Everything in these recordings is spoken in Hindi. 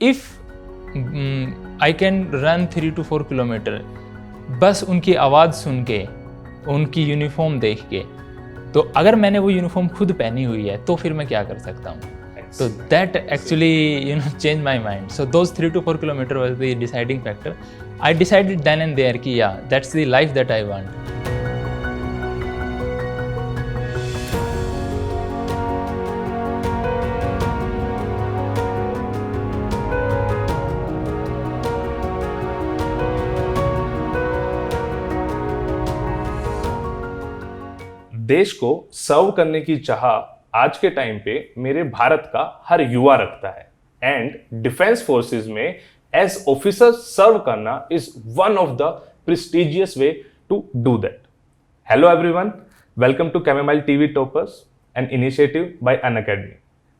If I can run 3 to 4 kilometre बस उनकी आवाज़ सुन के, उनकी यूनिफॉर्म देख के, तो अगर मैंने वो यूनिफॉर्म खुद पहनी हुई है तो फिर मैं क्या कर सकता हूँ. So that actually, changed my mind. So those 3 to 4 kilometer was the deciding factor. I decided then and there कि yeah, that's the life that I want. देश को सर्व करने की चाह आज के टाइम पे मेरे भारत का हर युवा रखता है एंड डिफेंस फोर्सेस में एज ऑफिसर सर्व करना is one of the prestigious way to do that. Hello everyone, welcome to chamomile TV toppers, an initiative by Unacademy.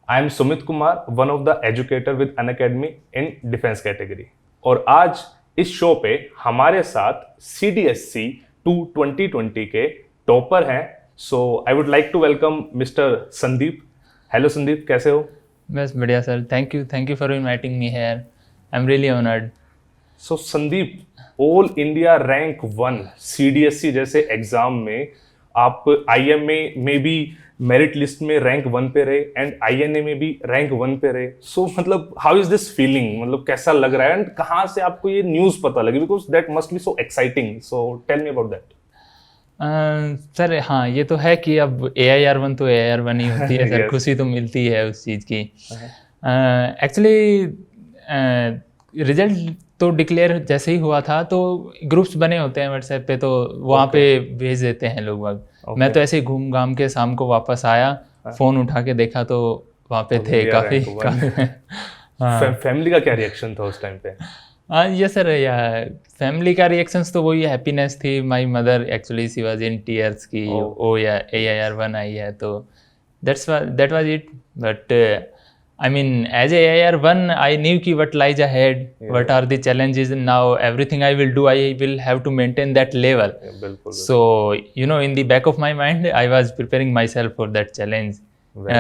I am Sumit Kumar, one of the educator with Unacademy in defence category. और आज इस शो पे हमारे साथ CDSC 2 2020 के टॉपर हैं. So I would like to welcome Mr. Sandeep. Hello Sandeep, कैसे हो? बस बढ़िया sir, thank you for inviting me here. I'm really honored. So Sandeep, All India Rank 1 CDSC जैसे एग्जाम में आप IMA में भी मेरिट लिस्ट में रैंक 1 पे रहे एंड INA में भी रैंक 1 पे रहे. So मतलब हाउ इज दिस फीलिंग, मतलब कैसा लग रहा है एंड कहाँ से आपको ये न्यूज़ पता लगी? Because that must be so exciting. So tell me about that. Sir हाँ, ये तो है कि अब AIR1 तो AIR1 ही होती है सर. Yes. खुशी तो मिलती है उस चीज़ की. एक्चुअली रिजल्ट तो डिक्लेयर जैसे ही हुआ था तो ग्रुप्स बने होते हैं व्हाट्सएप पे, तो वहाँ पे भेज देते हैं लोग बाग. मैं तो ऐसे ही घूम घाम के शाम को वापस आया, फ़ोन उठा के देखा तो वहाँ पे थे काफ़ी. फैमिली का क्या रिएक्शन था उस टाइम पे? ये सर, या फैमिली का रिएक्शंस तो वही हैप्पीनेस थी. My mother actually she was in tears की ओ या AIR1 आई है, तो that was it. But I mean as AIR1 I knew कि what lies ahead, what are the challenges. Now everything I will do, I will have to maintain that level. So in the back of my mind I was preparing myself for that challenge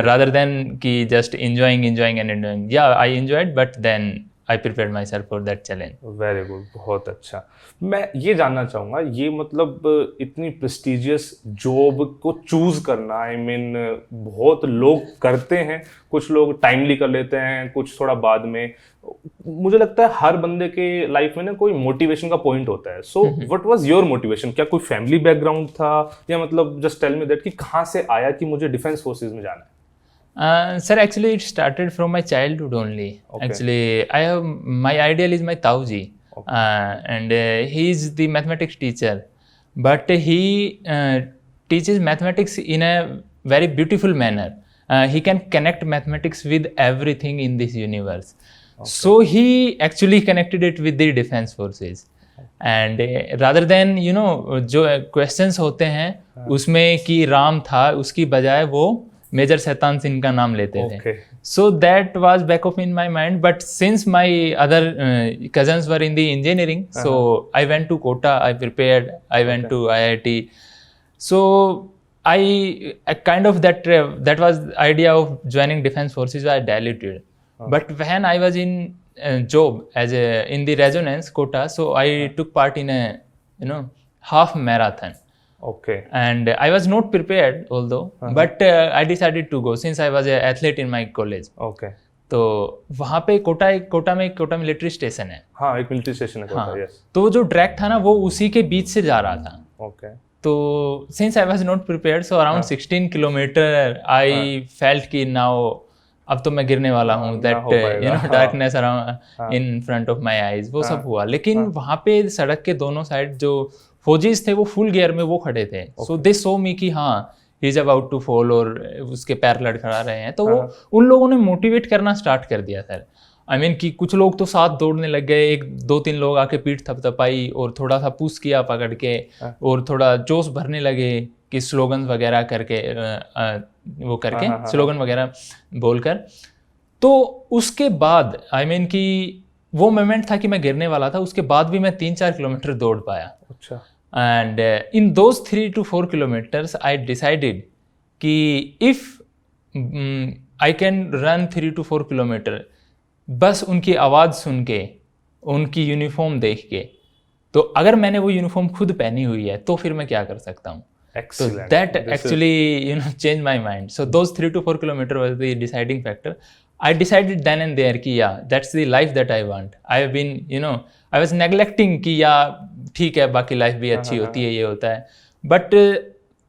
rather than कि just enjoying and enjoying. Yeah, I enjoyed, but then I prepared myself for that challenge. Very good, बहुत अच्छा. मैं ये जानना चाहूँगा, ये मतलब इतनी प्रेस्टिजियस जॉब को चूज करना, आई मीन बहुत लोग करते हैं, कुछ लोग टाइमली कर लेते हैं, कुछ थोड़ा बाद में. मुझे लगता है हर बंदे के लाइफ में ना कोई मोटिवेशन का पॉइंट होता है. So what was your motivation? क्या कोई फैमिली बैकग्राउंड था या मतलब जस्ट टेल मी दैट कि कहाँ से आया कि मुझे डिफेंस फोर्सेज में जाना है? Sir, actually it started from my childhood only. Okay. Actually, my ideal is my Tauji. Okay. And he is the mathematics teacher, but he teaches mathematics in a very beautiful manner. He can connect mathematics with everything in this universe. Okay. So he actually connected it with the defense forces. And rather than जो questions होते हैं उसमें कि राम था, उसकी बजाय वो मेजर शैतान सिंह का नाम लेते थे. So that was back of in my mind. But since my other cousins were in the engineering, so I went to Kota, I prepared, I went to IIT. So I kind of that was idea of joining defense forces I diluted. But when I was in job as in the resonance Kota, so I took part in a half marathon. Okay. And I was not prepared although, but I decided to go since I was an athlete in my college. Okay. तो वहाँ पे कोटा में मिलिट्री स्टेशन है. हाँ, एक मिलिट्री स्टेशन है कोटा. Yes. तो जो ट्रैक था ना वो उसी के बीच से जा रहा था. Okay. तो since I was not prepared, so around 16 kilometre I felt कि now अब तो मैं गिरने वाला हूँ. that darkness around in front of my eyes, वो सब हुआ. लेकिन वहाँ पे सड़क के दोनों साइड जो फौजीज थे वो फुल गियर में वो खड़े थे. सो दे सो मी कि हाँ he is about to fall और उसके पैर लड़खड़ा रहे हैं. तो वो उन लोगों ने मोटिवेट करना स्टार्ट कर दिया सर. आई मीन कि कुछ लोग तो साथ दौड़ने लग गए, 1-2-3 लोग आके पीठ थपथपाई और थोड़ा सा पुश किया पकड़ के और थोड़ा जोश भरने लगे कि स्लोगन वगैरह करके वो करके स्लोगन वगैरह बोलकर. तो उसके बाद आई मीन कि वो मोमेंट था कि मैं गिरने वाला था, उसके बाद भी मैं 3-4 किलोमीटर दौड़ पाया. अच्छा. And in those 3 to 4 kilometers, I decided कि if I can run 3 to 4 kilometer, बस उनकी आवाज़ सुन के, उनकी यूनिफॉर्म देख के, तो अगर मैंने वो यूनिफॉर्म खुद पहनी हुई है तो फिर मैं क्या कर सकता हूँ. So Excellent. that actually changed my mind. So those 3 to 4 kilometer was the deciding factor. I decided then and there कि yeah, that's the life that I want. I have been, I was neglecting कि yeah, ठीक है, बाकी लाइफ भी अच्छी होती है, ये होता है. बट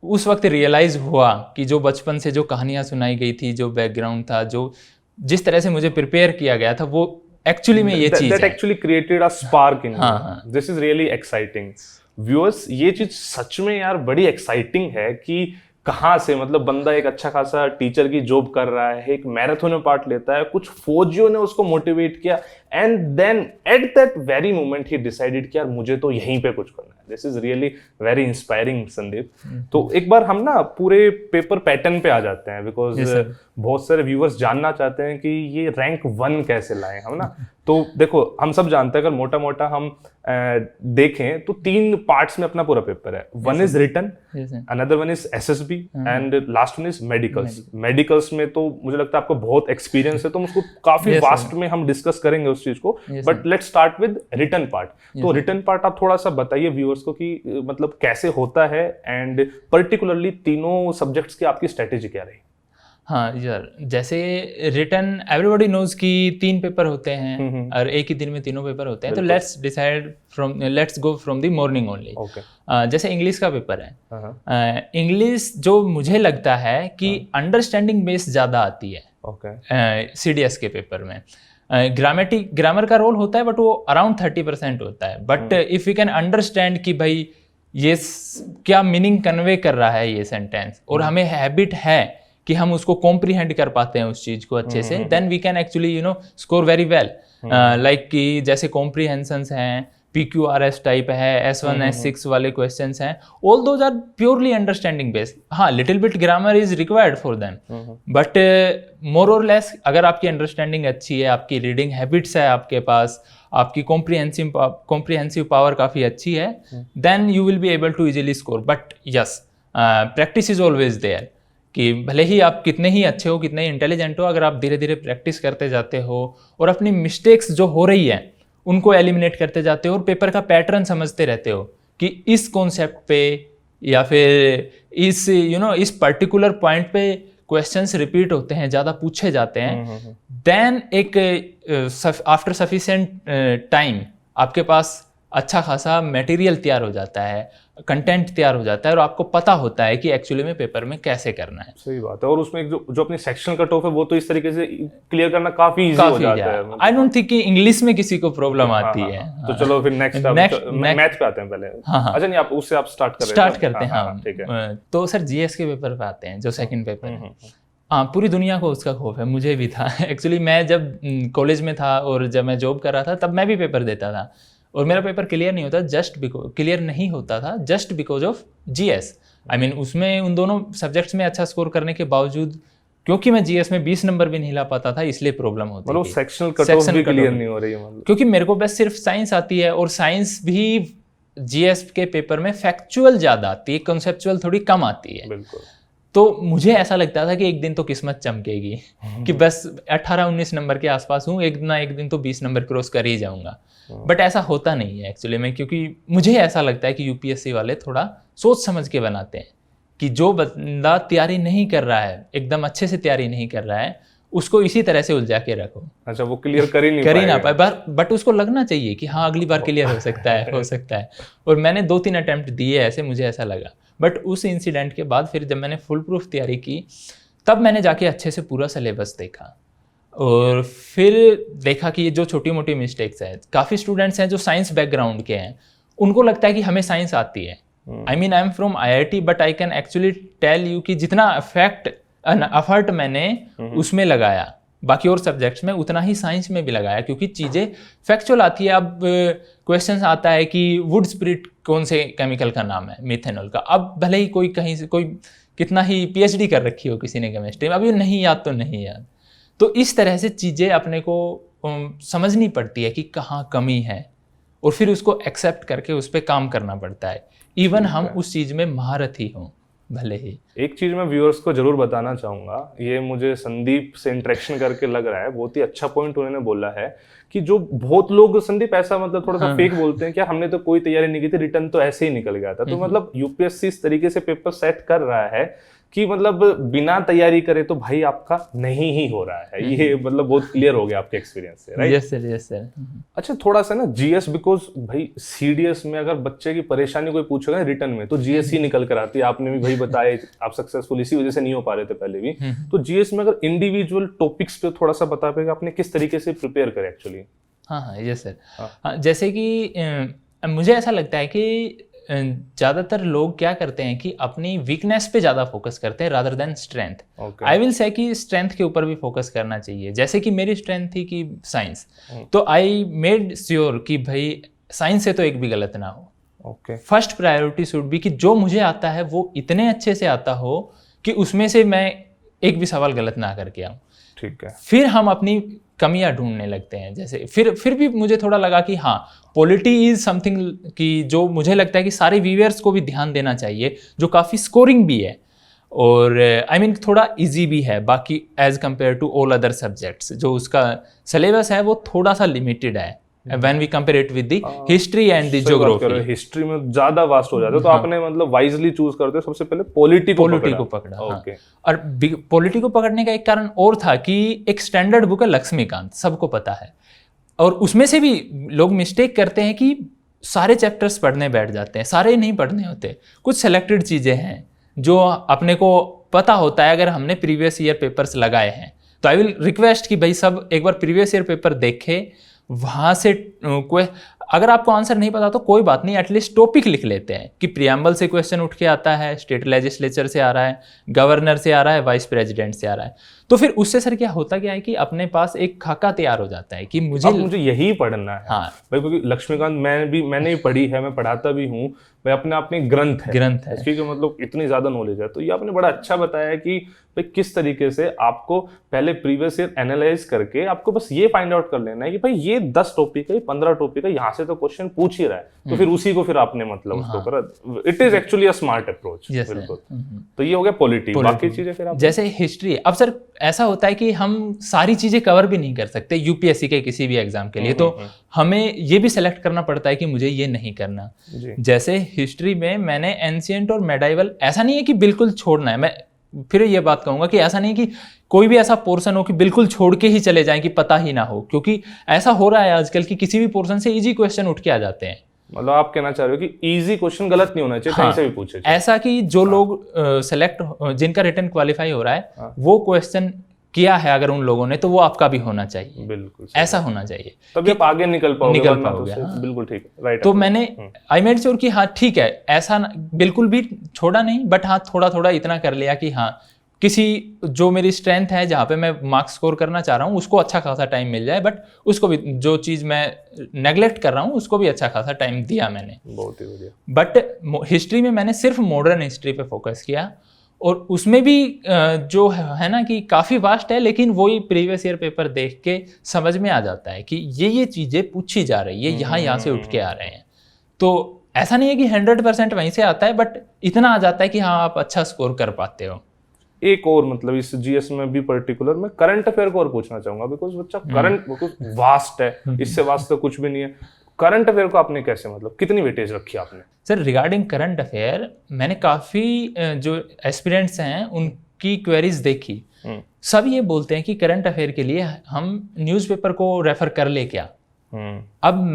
उस वक्त रियलाइज हुआ कि जो बचपन से जो कहानियाँ सुनाई गई थी, जो बैकग्राउंड था, जो जिस तरह से मुझे प्रिपेयर किया गया था, वो एक्चुअली में ये चीज़ है. That actually created a spark in you. हाँ. This is really exciting. Viewers, ये चीज सच में यार बड़ी एक्साइटिंग है कि कहाँ से मतलब बंदा एक अच्छा खासा टीचर की जॉब कर रहा है, एक मैराथन में पार्ट लेता है, कुछ फौजियों ने उसको मोटिवेट किया, and then at that very moment he decided कि यार मुझे तो यहीं पे कुछ करना है. This is really very inspiring Sandeep. तो एक बार हम ना पूरे पेपर पैटर्न पे आ जाते हैं, बिकॉज बहुत सारे व्यूअर्स जानना चाहते हैं कि ये रैंक 1 कैसे लाए हम ना. तो देखो, हम सब जानते हैं, अगर मोटा मोटा हम देखें तो 3 पार्ट्स में अपना पूरा पेपर है. One is written, another one is SSB and last one is medicals. Medicals में तो मुझे लगता है आपको बहुत एक्सपीरियंस है, तो उसको काफी वास्ट में हम डिस्कस करेंगे उस चीज को. But let's start with written part. तो रिटन पार्ट आप थोड़ा सा बताइए व्यूअर्स को कि मतलब कैसे होता है, एंड पर्टिकुलरली तीनों सब्जेक्ट्स की आपकी स्ट्रेटेजी क्या रही. हाँ यार, जैसे रिटन एवरीबॉडी नोज कि 3 पेपर होते हैं और एक ही दिन में तीनों पेपर होते हैं. तो let's go from the morning only. जैसे इंग्लिश का पेपर है, इंग्लिश जो मुझे लगता है कि अंडरस्टैंडिंग बेस ज़्यादा आती है सीडीएस के पेपर में. ग्रामर का रोल होता है बट वो अराउंड 30% होता है. But if you can understand कि भाई ये क्या मीनिंग कन्वे कर रहा है ये सेंटेंस, और हमें हैबिट है कि हम उसको कॉम्प्रीहेंड कर पाते हैं उस चीज को अच्छे से, then we can actually score very well. Like कि जैसे कॉम्प्रीहेंशंस हैं, PQRS टाइप है, S1 S6 वाले क्वेश्चंस हैं, all those are purely understanding based. हाँ, little bit grammar is required for them, but more और लेस अगर आपकी अंडरस्टैंडिंग अच्छी है, आपकी रीडिंग हैबिट्स है आपके पास, आपकी कॉम्प्रीहेंसिव पावर काफ़ी अच्छी है, then you will be able to easily score. But yes, practice is always there. कि भले ही आप कितने ही अच्छे हो, कितने ही इंटेलिजेंट हो, अगर आप धीरे धीरे प्रैक्टिस करते जाते हो और अपनी मिस्टेक्स जो हो रही है उनको एलिमिनेट करते जाते हो और पेपर का पैटर्न समझते रहते हो कि इस कॉन्सेप्ट पे या फिर इस पर्टिकुलर पॉइंट पे क्वेश्चंस रिपीट होते हैं, ज़्यादा पूछे जाते हैं, देन एक आफ्टर सफिशिएंट टाइम आपके पास अच्छा खासा मटेरियल तैयार हो जाता है, कंटेंट तैयार हो जाता है, और आपको पता होता है कि एक्चुअली में पेपर में कैसे करना है. सही बात है. और उसमें एक जो अपनी सेक्शन कट ऑफ है वो तो इस तरीके से क्लियर करना काफी इजी हो जाता है. आई डोंट थिंक कि इंग्लिश में किसी को प्रॉब्लम आती है. तो चलो फिर नेक्स्ट मैथ पे आते हैं पहले. अच्छा, नहीं, आप उससे आप स्टार्ट करते हैं. ठीक है. तो सर जीएस के पेपर पे आते हैं, जो सेकंड पेपर है. हाँ, पूरी दुनिया को उसका खौफ है, मुझे भी था. एक्चुअली मैं जब कॉलेज में था और जब मैं जॉब कर रहा था तब मैं भी पेपर देता था, और मेरा पेपर क्लियर नहीं होता था just because of GS. I mean उसमें उन दोनों सब्जेक्ट्स में अच्छा स्कोर करने के बावजूद, क्योंकि मैं जीएस में 20 नंबर भी नहीं ला पाता था, इसलिए प्रॉब्लम होती थी. सेक्शनल कट ऑफ भी क्लियर नहीं हो रही है मतलब. क्योंकि मेरे को बस सिर्फ साइंस आती है, और साइंस भी जीएस के पेपर में फैक्चुअल ज़्यादा आती है, कंसेप्चुअल थोड़ी कम आती है. बिल्कुल. तो मुझे ऐसा लगता था कि एक दिन तो किस्मत चमकेगी कि बस 18-19 नंबर के आसपास हूँ, एक दिन तो 20 नंबर क्रॉस कर ही जाऊंगा. बट ऐसा होता नहीं है एक्चुअली में, क्योंकि मुझे ऐसा लगता है कि यूपीएससी वाले थोड़ा सोच समझ के बनाते हैं कि जो बंदा तैयारी नहीं कर रहा है, एकदम अच्छे से तैयारी नहीं कर रहा है, उसको इसी तरह से उलझा के रखो. अच्छा, वो क्लियर कर ही ना पाए, बट उसको लगना चाहिए कि हाँ अगली बार क्लियर हो सकता है. और मैंने 2-3 अटेम्प्ट दिए ऐसे, मुझे ऐसा लगा. बट उस इंसिडेंट के बाद फिर जब मैंने फुल प्रूफ तैयारी की, तब मैंने जाके अच्छे से पूरा सिलेबस देखा, और फिर देखा कि ये जो छोटी मोटी मिस्टेक्स हैं, काफ़ी स्टूडेंट्स हैं जो साइंस बैकग्राउंड के हैं, उनको लगता है कि हमें साइंस आती है. I mean I am from IIT, but I can actually tell you कि जितना एफर्ट मैंने उसमें लगाया बाकी और सब्जेक्ट्स में, उतना ही साइंस में भी लगाया, क्योंकि चीज़ें फैक्चुअल आती है. अब क्वेश्चन आता है कि वुड स्पिरिट कौन से केमिकल का नाम है, मिथेनॉल का. अब भले ही कोई कहीं से कोई कितना ही PhD कर रखी हो किसी ने केमिस्ट्री में, अभी नहीं याद तो नहीं याद. तो इस तरह से चीज़ें अपने को समझनी पड़ती है कि कहाँ कमी है, और फिर उसको एक्सेप्ट करके उस पर काम करना पड़ता है, इवन हम उस चीज़ में महारत ही हों. भले ही। एक चीज मैं व्यूअर्स को जरूर बताना चाहूंगा, ये मुझे संदीप से इंटरेक्शन करके लग रहा है, बहुत ही अच्छा पॉइंट उन्होंने बोला है कि जो बहुत लोग संदीप ऐसा मतलब थोड़ा सा फेक बोलते हैं कि हमने तो कोई तैयारी नहीं की थी, रिटर्न तो ऐसे ही निकल गया था। तो मतलब यूपीएससी इस तरीके से पेपर सेट कर रहा है कि मतलब बिना तैयारी करे तो भाई आपका नहीं ही हो रहा है। ये मतलब बहुत क्लियर हो गया आपके एक्सपीरियंस से, right? Yes sir, yes sir. अच्छा, थोड़ा सा ना जीएस, बिकॉज भाई सीडीएस में अगर बच्चे की परेशानी कोई पूछेगा रिटर्न में तो जीएस ही निकल कर आती है। आपने भी भाई बताया आप सक्सेसफुल इसी वजह से नहीं हो पा रहे थे पहले भी। तो जीएस में अगर इंडिविजुअल टॉपिक्स पे थोड़ा सा बता पाएगा आपने किस तरीके से प्रिपेयर करे एक्चुअली? हाँ, यस सर। हाँ, जैसे कि मुझे ऐसा लगता है कि ज़्यादातर लोग क्या करते हैं कि अपनी वीकनेस पे ज़्यादा फोकस करते हैं rather than strength. I will say कि स्ट्रेंथ के ऊपर भी फोकस करना चाहिए। जैसे कि मेरी स्ट्रेंथ थी कि साइंस, तो आई मेड श्योर कि भाई साइंस से तो एक भी गलत ना हो। फर्स्ट प्रायोरिटी शुड बी कि जो मुझे आता है वो इतने अच्छे से आता हो कि उसमें से मैं एक भी सवाल गलत ना करके आऊँ। ठीक है। फिर हम अपनी कमियां ढूंढने लगते हैं। जैसे फिर भी मुझे थोड़ा लगा कि हाँ, पॉलिटी इज समथिंग कि जो मुझे लगता है कि सारे व्यूअर्स को भी ध्यान देना चाहिए, जो काफ़ी स्कोरिंग भी है और आई मीन थोड़ा इजी भी है बाकी as compare to all other subjects. जो उसका सिलेबस है वो थोड़ा सा लिमिटेड है when we compare it with the history and the geography. History में ज्यादा वास्ट हो जाता है, तो आपने मतलब वाइजली चूज करते हो सबसे पहले पॉलिटी को पकड़ा। हाँ। और पॉलिटी को पकड़ने का एक कारण और था कि एक स्टैंडर्ड बुक है लक्ष्मीकांत, सबको पता है, और उसमें से भी लोग मिस्टेक करते हैं कि सारे चैप्टर्स पढ़ने बैठ जाते हैं। सारे नहीं पढ़ने होते, कुछ सेलेक्टेड चीज़ें हैं जो अपने को पता होता है अगर हमने प्रीवियस ईयर पेपर्स लगाए हैं। तो आई विल रिक्वेस्ट कि भाई सब एक बार प्रीवियस ईयर पेपर देखें, वहाँ से कोई अगर आपको आंसर नहीं पता तो कोई बात नहीं, एटलीस्ट टॉपिक लिख लेते हैं कि प्रियम्बल से क्वेश्चन उठ के आता है, स्टेट लेजिस्लेचर से आ रहा है, गवर्नर से आ रहा है, वाइस प्रेसिडेंट से आ रहा है। तो फिर उससे सर क्या होता क्या है कि अपने पास एक खाका तैयार हो जाता है कि मुझे यही पढ़ना है। हाँ भाई, क्योंकि लक्ष्मीकांत मैंने भी पढ़ी है, मैं पढ़ाता भी हूँ भाई, अपने आप में ग्रंथ है इसकी, मतलब इतनी ज्यादा नॉलेज है। तो ये आपने बड़ा अच्छा बताया कि भाई किस तरीके से आपको पहले प्रीवियस ईयर एनालाइज करके आपको बस ये फाइंड आउट कर लेना है कि भाई ये 10 टॉपिक है, 15 टॉपिक है, यहाँ से तो क्वेश्चन पूछ ही रहा है, तो फिर उसी को फिर आपने मतलब उसको करा। It is actually a smart approach. बिल्कुल। तो ये हो गया पॉलिटी। बाकी चीजें फिर आप जैसे हिस्ट्री। अब सर ऐसा होता है कि हम सारी चीजें कवर भी नहीं कर सकते यूपीएससी के किसी भी एग्जाम के लिए, तो हमें ये भी सेलेक्ट करना पड़ता है कि मुझे ये नहीं करना। जैसे हिस्ट्री में मैंने एंशिएंट और मेडाइवल, ऐसा नहीं है कि बिल्कुल छोड़ना है, मैं फिर ये बात कहूंगा कि ऐसा नहीं कि कोई भी ऐसा पोर्शन हो कि बिल्कुल छोड़ के ही चले जाएं कि पता ही ना हो, क्योंकि ऐसा हो रहा है आजकल कि किसी भी पोर्शन से इजी क्वेश्चन उठ के आ जाते हैं। मतलब आप कहना चाह रहे हो कि इजी क्वेश्चन गलत नहीं होना चाहिए, कहीं से भी पूछे। ऐसा कि जो लोग सेलेक्ट जिनका रिटन क्वालिफाई हो रहा है वो क्वेश्चन किया है अगर उन लोगों ने, तो वो आपका भी होना चाहिए। बिल्कुल ऐसा होना चाहिए, तभी आप आगे निकल पाओगे। हाँ। बिल्कुल ठीक है, राइट। तो मैंने आई मेड श्योर कि हाँ ठीक है, ऐसा बिल्कुल भी छोड़ा नहीं, बट हाँ थोड़ा थोड़ा इतना कर लिया कि हाँ किसी जो मेरी स्ट्रेंथ है जहाँ पे मैं मार्क्स स्कोर करना चाह रहा हूँ उसको अच्छा खासा टाइम मिल जाए, बट उसको भी जो चीज़ मैं नेगलेक्ट कर रहा हूँ उसको भी अच्छा खासा टाइम दिया मैंने। बहुत ही बढ़िया। बट हिस्ट्री में मैंने सिर्फ मॉडर्न हिस्ट्री पे फोकस किया, और उसमें भी जो है ना कि काफ़ी वास्ट है, लेकिन वही प्रीवियस ईयर पेपर देख के समझ में आ जाता है कि ये चीज़ें पूछी जा रही है, यहाँ से उठ के आ रहे हैं। तो ऐसा नहीं है कि 100% वहीं से आता है, बट इतना आ जाता है कि हाँ आप अच्छा स्कोर कर पाते हो। एक और मतलब इस जीएस में भी पर्टिकुलर मैं करंट अफेयर को और पूछना चाहूंगा, बिकॉज बच्चा करंट वास्ट है, इससे वास्ट तो कुछ भी नहीं है। करंट अफेयर को आपने कैसे मतलब कितनी वेटेज रखी आपने? सर रिगार्डिंग करंट अफेयर मैंने काफ़ी जो एस्पिरेंट्स हैं उनकी क्वेरीज देखी, सब ये बोलते हैं कि करंट अफेयर के लिए हम न्यूज़पेपर को रेफर कर ले क्या। अब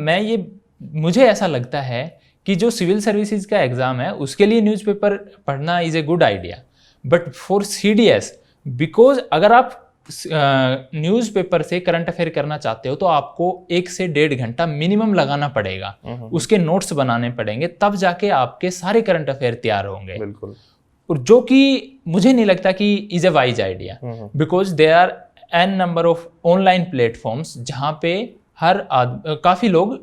मुझे ऐसा लगता है कि जो सिविल सर्विसेज का एग्जाम है उसके लिए न्यूज़पेपर पढ़ना is a good idea, but for CDS, because अगर आप न्यूज़पेपर से करंट अफेयर करना चाहते हो तो आपको 1 से 1.5 घंटा मिनिमम लगाना पड़ेगा, उसके नोट्स बनाने पड़ेंगे, तब जाके आपके सारे करंट अफेयर तैयार होंगे। बिल्कुल। और जो कि मुझे नहीं लगता कि is a wise idea, because there are n number of online platforms जहाँ पे काफ़ी लोग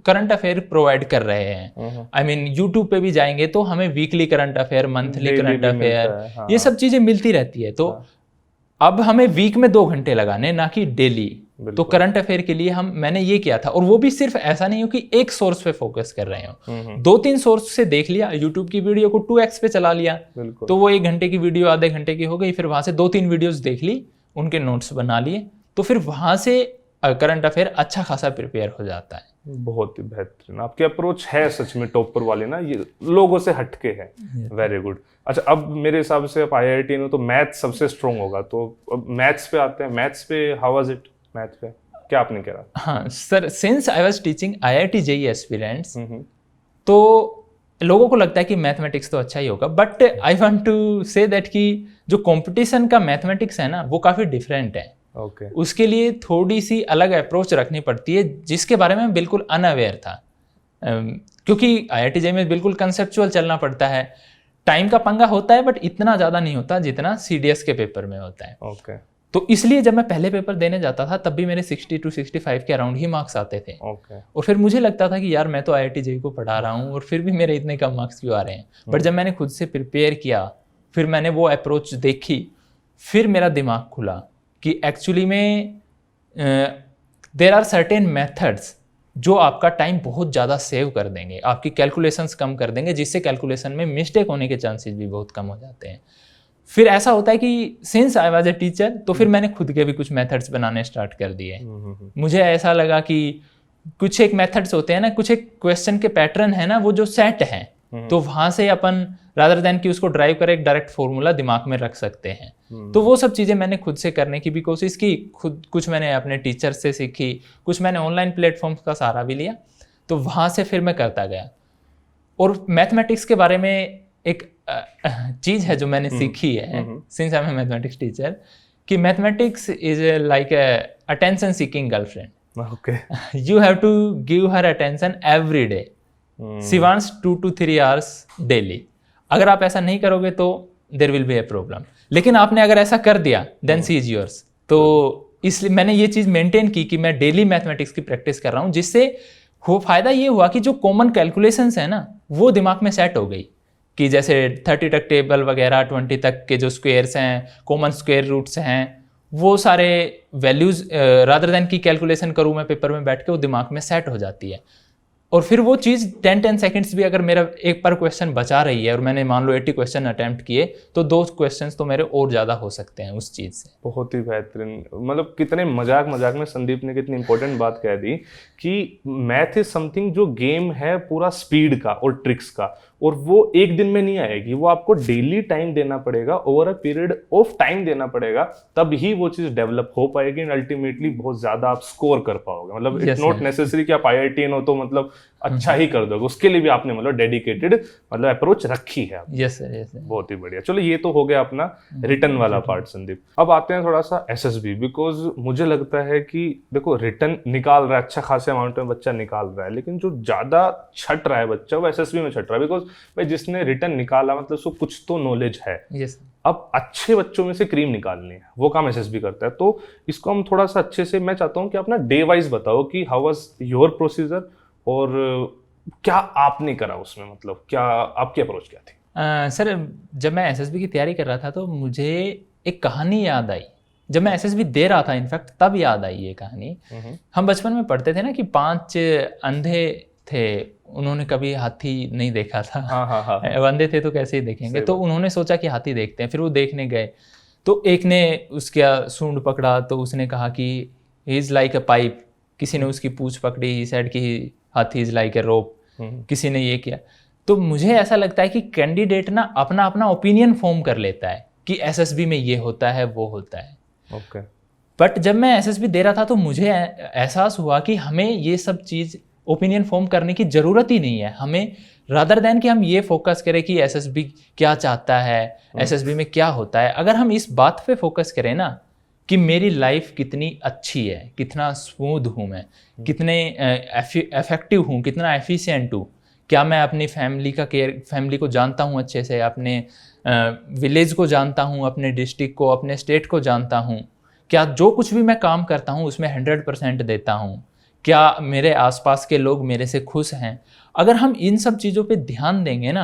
करंट अफेयर प्रोवाइड कर रहे हैं। आई मीन यूट्यूब पे भी जाएंगे तो हमें weekly current affair, monthly current affair, ये सब चीज़ें मिलती रहती है। तो अब हमें वीक में 2 घंटे लगाने, ना कि डेली। तो करंट अफेयर के लिए मैंने ये किया था, और वो भी सिर्फ ऐसा नहीं हो कि एक सोर्स पे फोकस कर रहे हो, 2-3 सोर्स से देख लिया, यूट्यूब की वीडियो को 2x पे चला लिया, तो वो 1 घंटे की वीडियो आधे घंटे की हो गई, फिर वहां से 2-3 वीडियोस देख ली, उनके नोट्स बना लिए, तो फिर वहां से करंट अफेयर अच्छा खासा प्रिपेयर हो जाता है। बहुत ही बेहतरीन, आपकी अप्रोच है सच में टॉपर वाली ना, ये लोगों से हटके है। Very good. अच्छा, अब मेरे हिसाब से आप IIT में तो मैथ सबसे स्ट्रॉन्ग होगा, तो अब मैथ्स पे आते हैं। मैथ्स पे हाउ वाज इट? मैथ पे क्या आपने करा? हाँ sir, since I was teaching IIT JEE aspirants, तो लोगों को लगता है कि मैथमेटिक्स तो अच्छा ही होगा, but I want to say that कि जो कंपटीशन का मैथमेटिक्स है ना, वो काफ़ी डिफरेंट है। उसके लिए थोड़ी सी अलग अप्रोच रखनी पड़ती है, जिसके बारे में मैं बिल्कुल अनअवेयर था, क्योंकि IIT JEE में बिल्कुल कंसेप्चुअल चलना पड़ता है, टाइम का पंगा होता है, बट इतना ज़्यादा नहीं होता जितना CDS के पेपर में होता है। तो इसलिए जब मैं पहले पेपर देने जाता था, तब भी मेरे 60 to 65 के अराउंड ही मार्क्स आते थे। और फिर मुझे लगता था कि यार मैं तो IIT JEE को पढ़ा रहा हूँ और फिर भी मेरे इतने कम मार्क्स क्यों आ रहे हैं। बट जब मैंने खुद से प्रिपेयर किया, फिर मैंने वो अप्रोच देखी, फिर मेरा दिमाग खुला कि एक्चुअली में देयर आर सर्टेन मेथड्स जो आपका टाइम बहुत ज़्यादा सेव कर देंगे, आपकी कैलकुलेशंस कम कर देंगे, जिससे कैलकुलेशन में मिस्टेक होने के चांसेस भी बहुत कम हो जाते हैं। फिर ऐसा होता है कि since I was a teacher, तो फिर मैंने खुद के भी कुछ मेथड्स बनाने स्टार्ट कर दिए। मुझे ऐसा लगा कि कुछ एक मेथड्स होते हैं ना, कुछ एक क्वेश्चन के पैटर्न है ना, वो जो सेट हैं, तो वहां से अपन रादर देन कि उसको ड्राइव कर एक डायरेक्ट फॉर्मूला दिमाग में रख सकते हैं। तो वो सब चीज़ें मैंने खुद से करने की भी कोशिश की, खुद कुछ मैंने अपने टीचर से सीखी, कुछ मैंने ऑनलाइन प्लेटफॉर्म्स का सहारा भी लिया, तो वहाँ से फिर मैं करता गया। और मैथमेटिक्स के बारे में एक चीज़ है जो मैंने सीखी है since I am a mathematics teacher, कि mathematics is like attention seeking girlfriend. You have to give her attention every day. She wants 2 to 3 hours daily. अगर आप ऐसा नहीं करोगे तो there will be a problem, लेकिन आपने अगर ऐसा कर दिया देन शी इज योर्स। तो इसलिए मैंने ये चीज़ मेंटेन की कि मैं डेली मैथमेटिक्स की प्रैक्टिस कर रहा हूँ, जिससे फ़ायदा ये हुआ कि जो कॉमन कैलकुलेशंस है ना, वो दिमाग में सेट हो गई, कि जैसे 30 तक टेबल वगैरह, 20 तक के जो स्क्वेयर्स हैं, कॉमन स्क्वेयर रूट्स हैं, वो सारे वैल्यूज़ रादर देन की कैलकुलेशन करूँ मैं पेपर में बैठ के, वो दिमाग में सेट हो जाती है। और फिर वो चीज़ 10 सेकंड्स भी अगर मेरा एक पर क्वेश्चन बचा रही है और मैंने मान लो 80 क्वेश्चन अटैम्प्ट किए, तो 2 क्वेश्चंस तो मेरे और ज़्यादा हो सकते हैं उस चीज़ से। बहुत ही बेहतरीन। मतलब कितने मजाक में संदीप ने कितनी इंपॉर्टेंट बात कह दी कि मैथ इज समथिंग जो गेम है पूरा स्पीड का और ट्रिक्स का, और वो एक दिन में नहीं आएगी, वो आपको डेली टाइम देना पड़ेगा, over a period of time देना पड़ेगा, तब ही वो चीज़ डेवलप हो पाएगी एंड अल्टीमेटली बहुत ज़्यादा आप स्कोर कर पाओगे। मतलब इट्स नॉट नेसेसरी कि आप IITian हो तो मतलब अच्छा ही कर दोगे, उसके लिए भी आपने मतलब डेडिकेटेड मतलब अप्रोच रखी है। Yes sir, yes sir. बहुत ही बढ़िया। चलो ये तो हो गया अपना रिटर्न वाला पार्ट संदीप। अब आते हैं थोड़ा सा SSB, बिकॉज मुझे लगता है कि देखो रिटर्न निकाल रहा है, अच्छा खासे अमाउंट में बच्चा निकाल रहा है, लेकिन जो ज़्यादा छट रहा है बच्चा वो SSB में छट रहा है, बिकॉज भाई जिसने रिटर्न निकाला मतलब उसको कुछ तो नॉलेज है। yes. अब अच्छे बच्चों में से क्रीम निकालनी है, वो काम SSB करता है। तो इसको हम थोड़ा सा अच्छे से, मैं चाहता हूँ कि अपना डे वाइज बताओ कि हाउ वाज योर प्रोसीजर और क्या आपने करा उसमें, मतलब क्या आपकी अप्रोच क्या थी? सर, जब मैं SSB की तैयारी कर रहा था तो मुझे एक कहानी याद आई। जब मैं SSB दे रहा था इनफैक्ट तब याद आई ये कहानी। हम बचपन में पढ़ते थे ना कि 5 अंधे थे, उन्होंने कभी हाथी नहीं देखा था। हाँ। अंधे थे तो कैसे ही देखेंगे, तो उन्होंने सोचा कि हाथी देखते हैं, फिर वो देखने गए, तो एक ने उसका सूंड पकड़ा तो उसने कहा कि he is like a pipe, किसी ने उसकी पूंछ पकड़ी, ही सेड कि हाथी इज़ लाइक अ रोप, किसी ने ये किया। तो मुझे ऐसा लगता है कि कैंडिडेट ना अपना अपना ओपिनियन फॉर्म कर लेता है कि SSB में ये होता है वो होता है। ओके। बट जब मैं SSB दे रहा था तो मुझे एहसास हुआ कि हमें ये सब चीज़ ओपिनियन फॉर्म करने की ज़रूरत ही नहीं है। हमें रादर देन कि हम ये फोकस करें कि SSB क्या चाहता है, SSB में क्या होता है, अगर हम इस बात पे फोकस करें ना कि मेरी लाइफ कितनी अच्छी है, कितना स्मूथ हूँ मैं, कितने इफेक्टिव हूँ, कितना एफिशिएंट हूँ, क्या मैं अपनी फैमिली को जानता हूँ अच्छे से, अपने विलेज को जानता हूँ, अपने डिस्ट्रिक्ट को, अपने स्टेट को जानता हूँ, क्या जो कुछ भी मैं काम करता हूँ उसमें 100% देता हूँ, क्या मेरे आसपास के लोग मेरे से खुश हैं। अगर हम इन सब चीज़ों पे ध्यान देंगे ना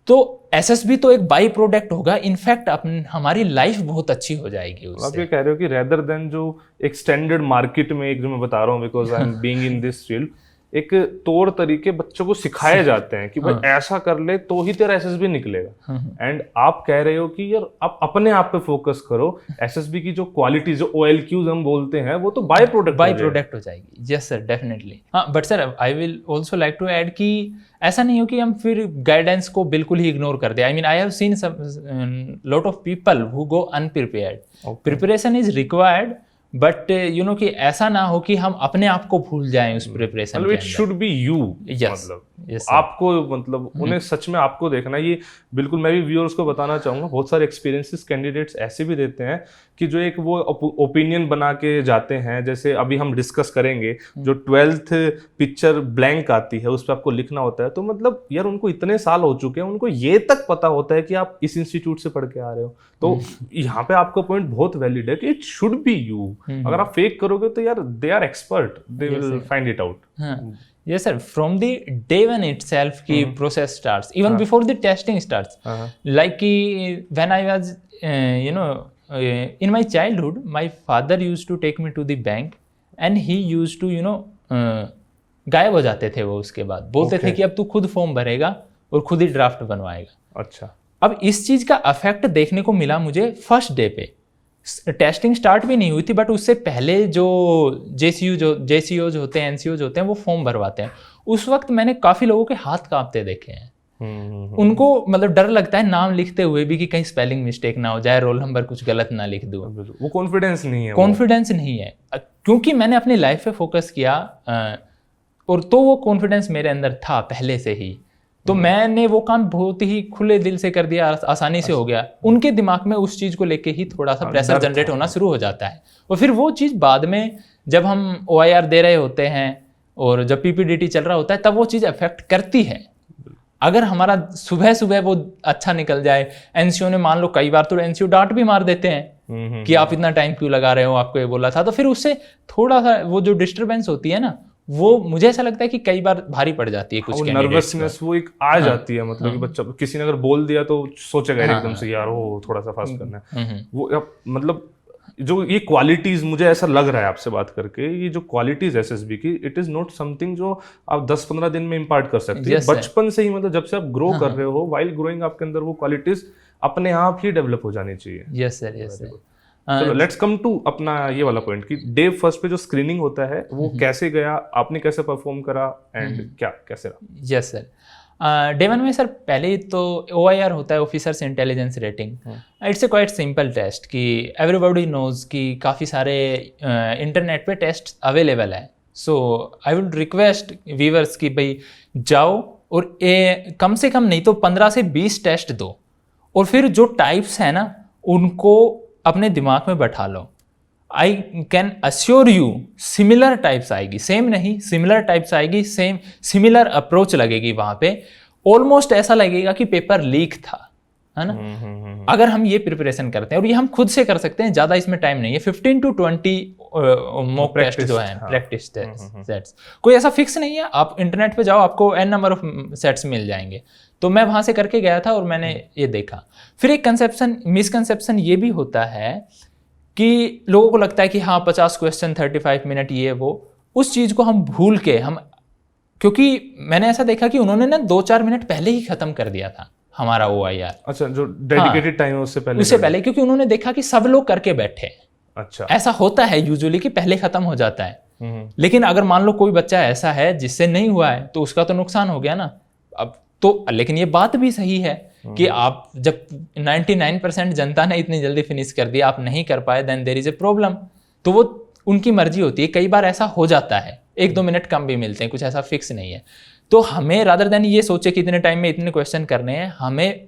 तो एसएसबी तो एक बाई प्रोडक्ट होगा, इनफैक्ट हमारी लाइफ बहुत अच्छी हो जाएगी आप उससे। ये कह रहे हो कि रेदर देन जो एक स्टैंडर्ड मार्केट में, एक जो मैं बता रहा हूँ because I am being in this field, एक तौर तरीके बच्चों को सिखाए जाते हैं कि भाई ऐसा कर ले तो ही तेरा एसएसबी निकलेगा, एंड आप कह रहे हो कि यार आप अपने आप पे फोकस करो, एसएसबी की जो क्वालिटी, जो OLQs हम बोलते हैं, वो तो बाय प्रोडक्ट हो जाएगी। Yes sir, definitely. हाँ, but sir I will also like to add कि ऐसा नहीं हो कि हम फिर गाइडेंस को बिल्कुल ही इग्नोर कर दें। I mean I have seen some lot of people who go unprepared. Preparation is required, but you know कि ऐसा ना हो कि हम अपने आप को भूल जाएं उस प्रिपरेशन के अंदर। इट शुड बी यू, मतलब आपको, मतलब उन्हें सच में आपको देखना। ये बिल्कुल मैं भी व्यूअर्स को बताना चाहूंगा, बहुत सारे एक्सपीरियंसेस कैंडिडेट्स ऐसे भी देते हैं कि जो एक वो ओपिनियन बना के जाते हैं, जैसे अभी हम डिस्कस करेंगे, जो 12th पिक्चर ब्लैंक आती है उस पर आपको लिखना होता है, तो मतलब यार उनको इतने साल हो चुके हैं, उनको ये तक पता होता है कि आप इस इंस्टीट्यूट से पढ़ के आ रहे हो। तो यहाँ पे आपका पॉइंट बहुत वैलिड है कि इट शुड बी यू। अगर आप फेक करोगे तो यार they are expert, they will find it out. Yes sir, from the day one itself की process starts, even before the testing starts. Like कि when I was in my childhood, my father used to take me to the bank and he used to गायब हो जाते थे वो, उसके बाद बोलते थे कि अब तू खुद फॉर्म भरेगा और खुद ही ड्राफ्ट बनवाएगा। अच्छा। अब इस चीज का अफेक्ट देखने को मिला मुझे फर्स्ट डे पे। टेस्टिंग स्टार्ट भी नहीं हुई थी, बट उससे पहले जो जेसीओज होते हैं, एनसीओज होते हैं, वो फॉर्म भरवाते हैं। उस वक्त मैंने काफी लोगों के हाथ कांपते देखे हैं। उनको मतलब डर लगता है नाम लिखते हुए भी कि कहीं स्पेलिंग मिस्टेक ना हो जाए, रोल नंबर कुछ गलत ना लिख दूं। वो कॉन्फिडेंस नहीं है, क्योंकि मैंने अपनी लाइफ पे फोकस किया, और तो वो कॉन्फिडेंस मेरे अंदर था पहले से ही, तो मैंने वो काम बहुत ही खुले दिल से कर दिया, आसानी से हो गया। उनके दिमाग में उस चीज को लेके ही थोड़ा सा प्रेशर जनरेट होना शुरू हो जाता है, और फिर वो चीज बाद में जब हम OIR दे रहे होते हैं और जब PPDT चल रहा होता है, तब वो चीज अफेक्ट करती है। अगर हमारा सुबह सुबह वो अच्छा निकल जाए, एनसीओ ने मान लो, कई बार तो एनसीओ डांट भी मार देते हैं कि आप इतना टाइम क्यों लगा रहे हो, आपको ये बोला था, तो फिर उससे थोड़ा सा वो जो डिस्टर्बेंस होती है ना, वो मुझे ऐसा लगता है कि कई बार भारी पड़ जाती है कुछ नर्वसनेस, वो एक आ जाती है, मतलब कि बच्चा किसी ने अगर बोल दिया तो सोचेगा एकदम से यार वो थोड़ा सा फास्ट करना है। वो मतलब जो ये क्वालिटीज, मुझे ऐसा लग रहा है आपसे बात करके, ये जो क्वालिटीज एसएसबी की, इट इज नॉट समथिंग जो आप 10-15 दिन में इम्पार्ट कर सकते हैं। बचपन से ही, मतलब जब से आप ग्रो कर रहे हो, वाइल ग्रोइंग, आपके अंदर वो क्वालिटीज अपने आप ही डेवलप हो जानी चाहिए। Yes sir, yes sir. चलो लेट्स कम टू अपना ये वाला पॉइंट कि डे फर्स्ट पे जो स्क्रीनिंग होता है वो कैसे गया, आपने कैसे परफॉर्म करा, एंड क्या कैसे रहा? यस सर, डे वन में सर पहले तो OIR होता है, officers intelligence rating. It's a quite simple test कि एवरीबॉडी नोज कि काफ़ी सारे इंटरनेट पे टेस्ट अवेलेबल है। So I would request viewers कि भाई जाओ और कम से कम नहीं तो 15 से 20 टेस्ट दो, और फिर जो टाइप्स है ना उनको अपने दिमाग में बैठा लो। I can assure you similar types आएगी, सेम नहीं, सिमिलर टाइप्स आएगी, सेम सिमिलर अप्रोच लगेगी वहां पे। ऑलमोस्ट ऐसा लगेगा कि पेपर लीक था, है ना। अगर हम ये प्रिपरेशन करते हैं, और ये हम खुद से कर सकते हैं, ज़्यादा इसमें टाइम नहीं है। 15 to 20 मॉक टेस्ट जो है, प्रैक्टिस सेट्स, कोई ऐसा फिक्स नहीं है। आप इंटरनेट पे जाओ, आपको n नंबर ऑफ सेट्स मिल जाएंगे। तो मैं वहाँ से करके गया था और मैंने ये देखा। फिर एक मिसकंसेप्शन ये भी होता है कि लोगों को लगता है कि हाँ 50 क्वेश्चन 35 मिनट ये वो, उस चीज़ को हम भूल के क्योंकि मैंने ऐसा देखा कि उन्होंने ना 2-4 मिनट पहले ही खत्म कर दिया था हमारा OIR। अच्छा, जो डेडिकेटेड टाइम है उससे पहले, क्योंकि उन्होंने देखा कि सब लोग करके बैठे। अच्छा, ऐसा होता है यूजुअली कि पहले खत्म हो जाता है। लेकिन अगर मान लो कोई बच्चा ऐसा है जिससे नहीं हुआ है, तो उसका तो नुकसान हो गया ना। अब तो लेकिन ये बात भी सही है कि आप जब 99% जनता ने इतनी जल्दी फिनिश कर दिया, आप नहीं कर पाए, then there is a problem. तो वो उनकी मर्जी होती है। कई बार ऐसा हो जाता है, 1-2 मिनट कम भी मिलते हैं, कुछ ऐसा फिक्स नहीं है। तो हमें रादर देन ये सोचे कि इतने टाइम में इतने क्वेश्चन करने हैं, हमें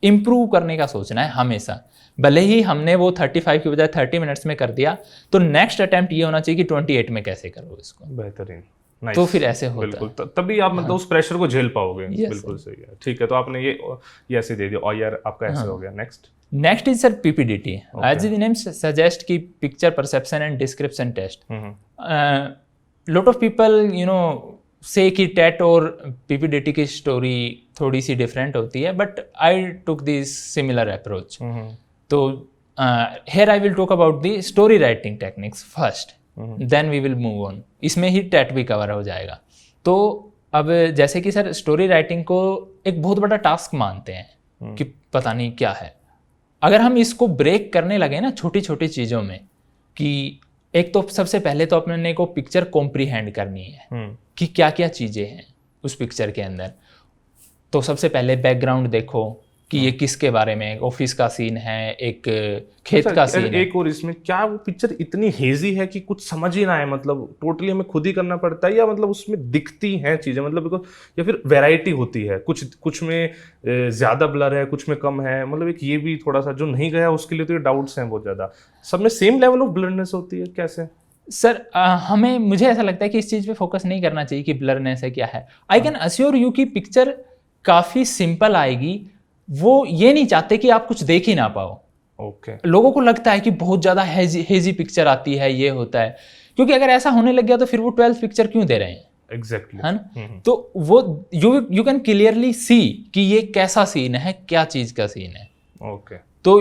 इम्प्रूव करने का सोचना है हमेशा। भले ही हमने वो 35 की बजाय 30 मिनट्स में कर दिया, तो नेक्स्ट अटेम्प्ट ये होना चाहिए कि 28 में कैसे करो इसको। बेहतरीन, तो फिर ऐसे होता है। बिल्कुल, तभी आप मतलब उस प्रेशर को झेल पाओगे। बिल्कुल सही है, ठीक है। तो आपने ये ऐसे दे दिया, OIR आपका ऐसे हो गया। Next is sir PPDT, as the name suggest की picture perception and description test. Lot of people say कि टेट और पीपीडीटी की स्टोरी थोड़ी सी डिफरेंट होती है, but I took this similar approach. तो here I will talk about the story writing techniques first, then we will move on. इसमें ही टेट भी कवर हो जाएगा. तो अब जैसे कि सर स्टोरी राइटिंग को एक बहुत बड़ा टास्क मानते हैं कि पता नहीं क्या है. अगर हम इसको ब्रेक करने लगे ना छोटी छोटी चीज़ों में, कि एक तो सबसे पहले तो अपने को पिक्चर कॉम्प्रीहेंड करनी है कि क्या क्या चीज़ें हैं उस पिक्चर के अंदर. तो सबसे पहले बैकग्राउंड देखो कि ये किसके बारे में, ऑफिस का सीन है, एक खेत का सीन है. एक और इसमें क्या वो पिक्चर इतनी हेजी है कि कुछ समझ ही ना आए, मतलब टोटली हमें खुद ही करना पड़ता है, या मतलब उसमें दिखती हैं चीजें, मतलब बिकॉज, या फिर वैरायटी होती है, कुछ में ज्यादा ब्लर है, कुछ में कम है, मतलब एक ये भी थोड़ा सा जो नहीं गया उसके लिए तो ये डाउट्स हैं बहुत ज्यादा. सब में सेम लेवल ऑफ ब्लरनेस होती है कैसे? सर मुझे ऐसा लगता है कि इस चीज़ पे फोकस नहीं करना चाहिए कि ब्लरनेस है क्या है. आई कैन अश्योर यू कि पिक्चर काफ़ी सिंपल आएगी. वो ये नहीं चाहते कि आप कुछ देख ही ना पाओ. ओके. लोगों को लगता है कि बहुत ज़्यादा हेजी पिक्चर आती है, ये होता है, क्योंकि अगर ऐसा होने लग गया तो फिर वो 12th पिक्चर क्यों दे रहे हैं? एग्जैक्टली. है ना. तो वो यू कैन क्लियरली सी कि ये कैसा सीन है, क्या चीज़ का सीन है. ओके. तो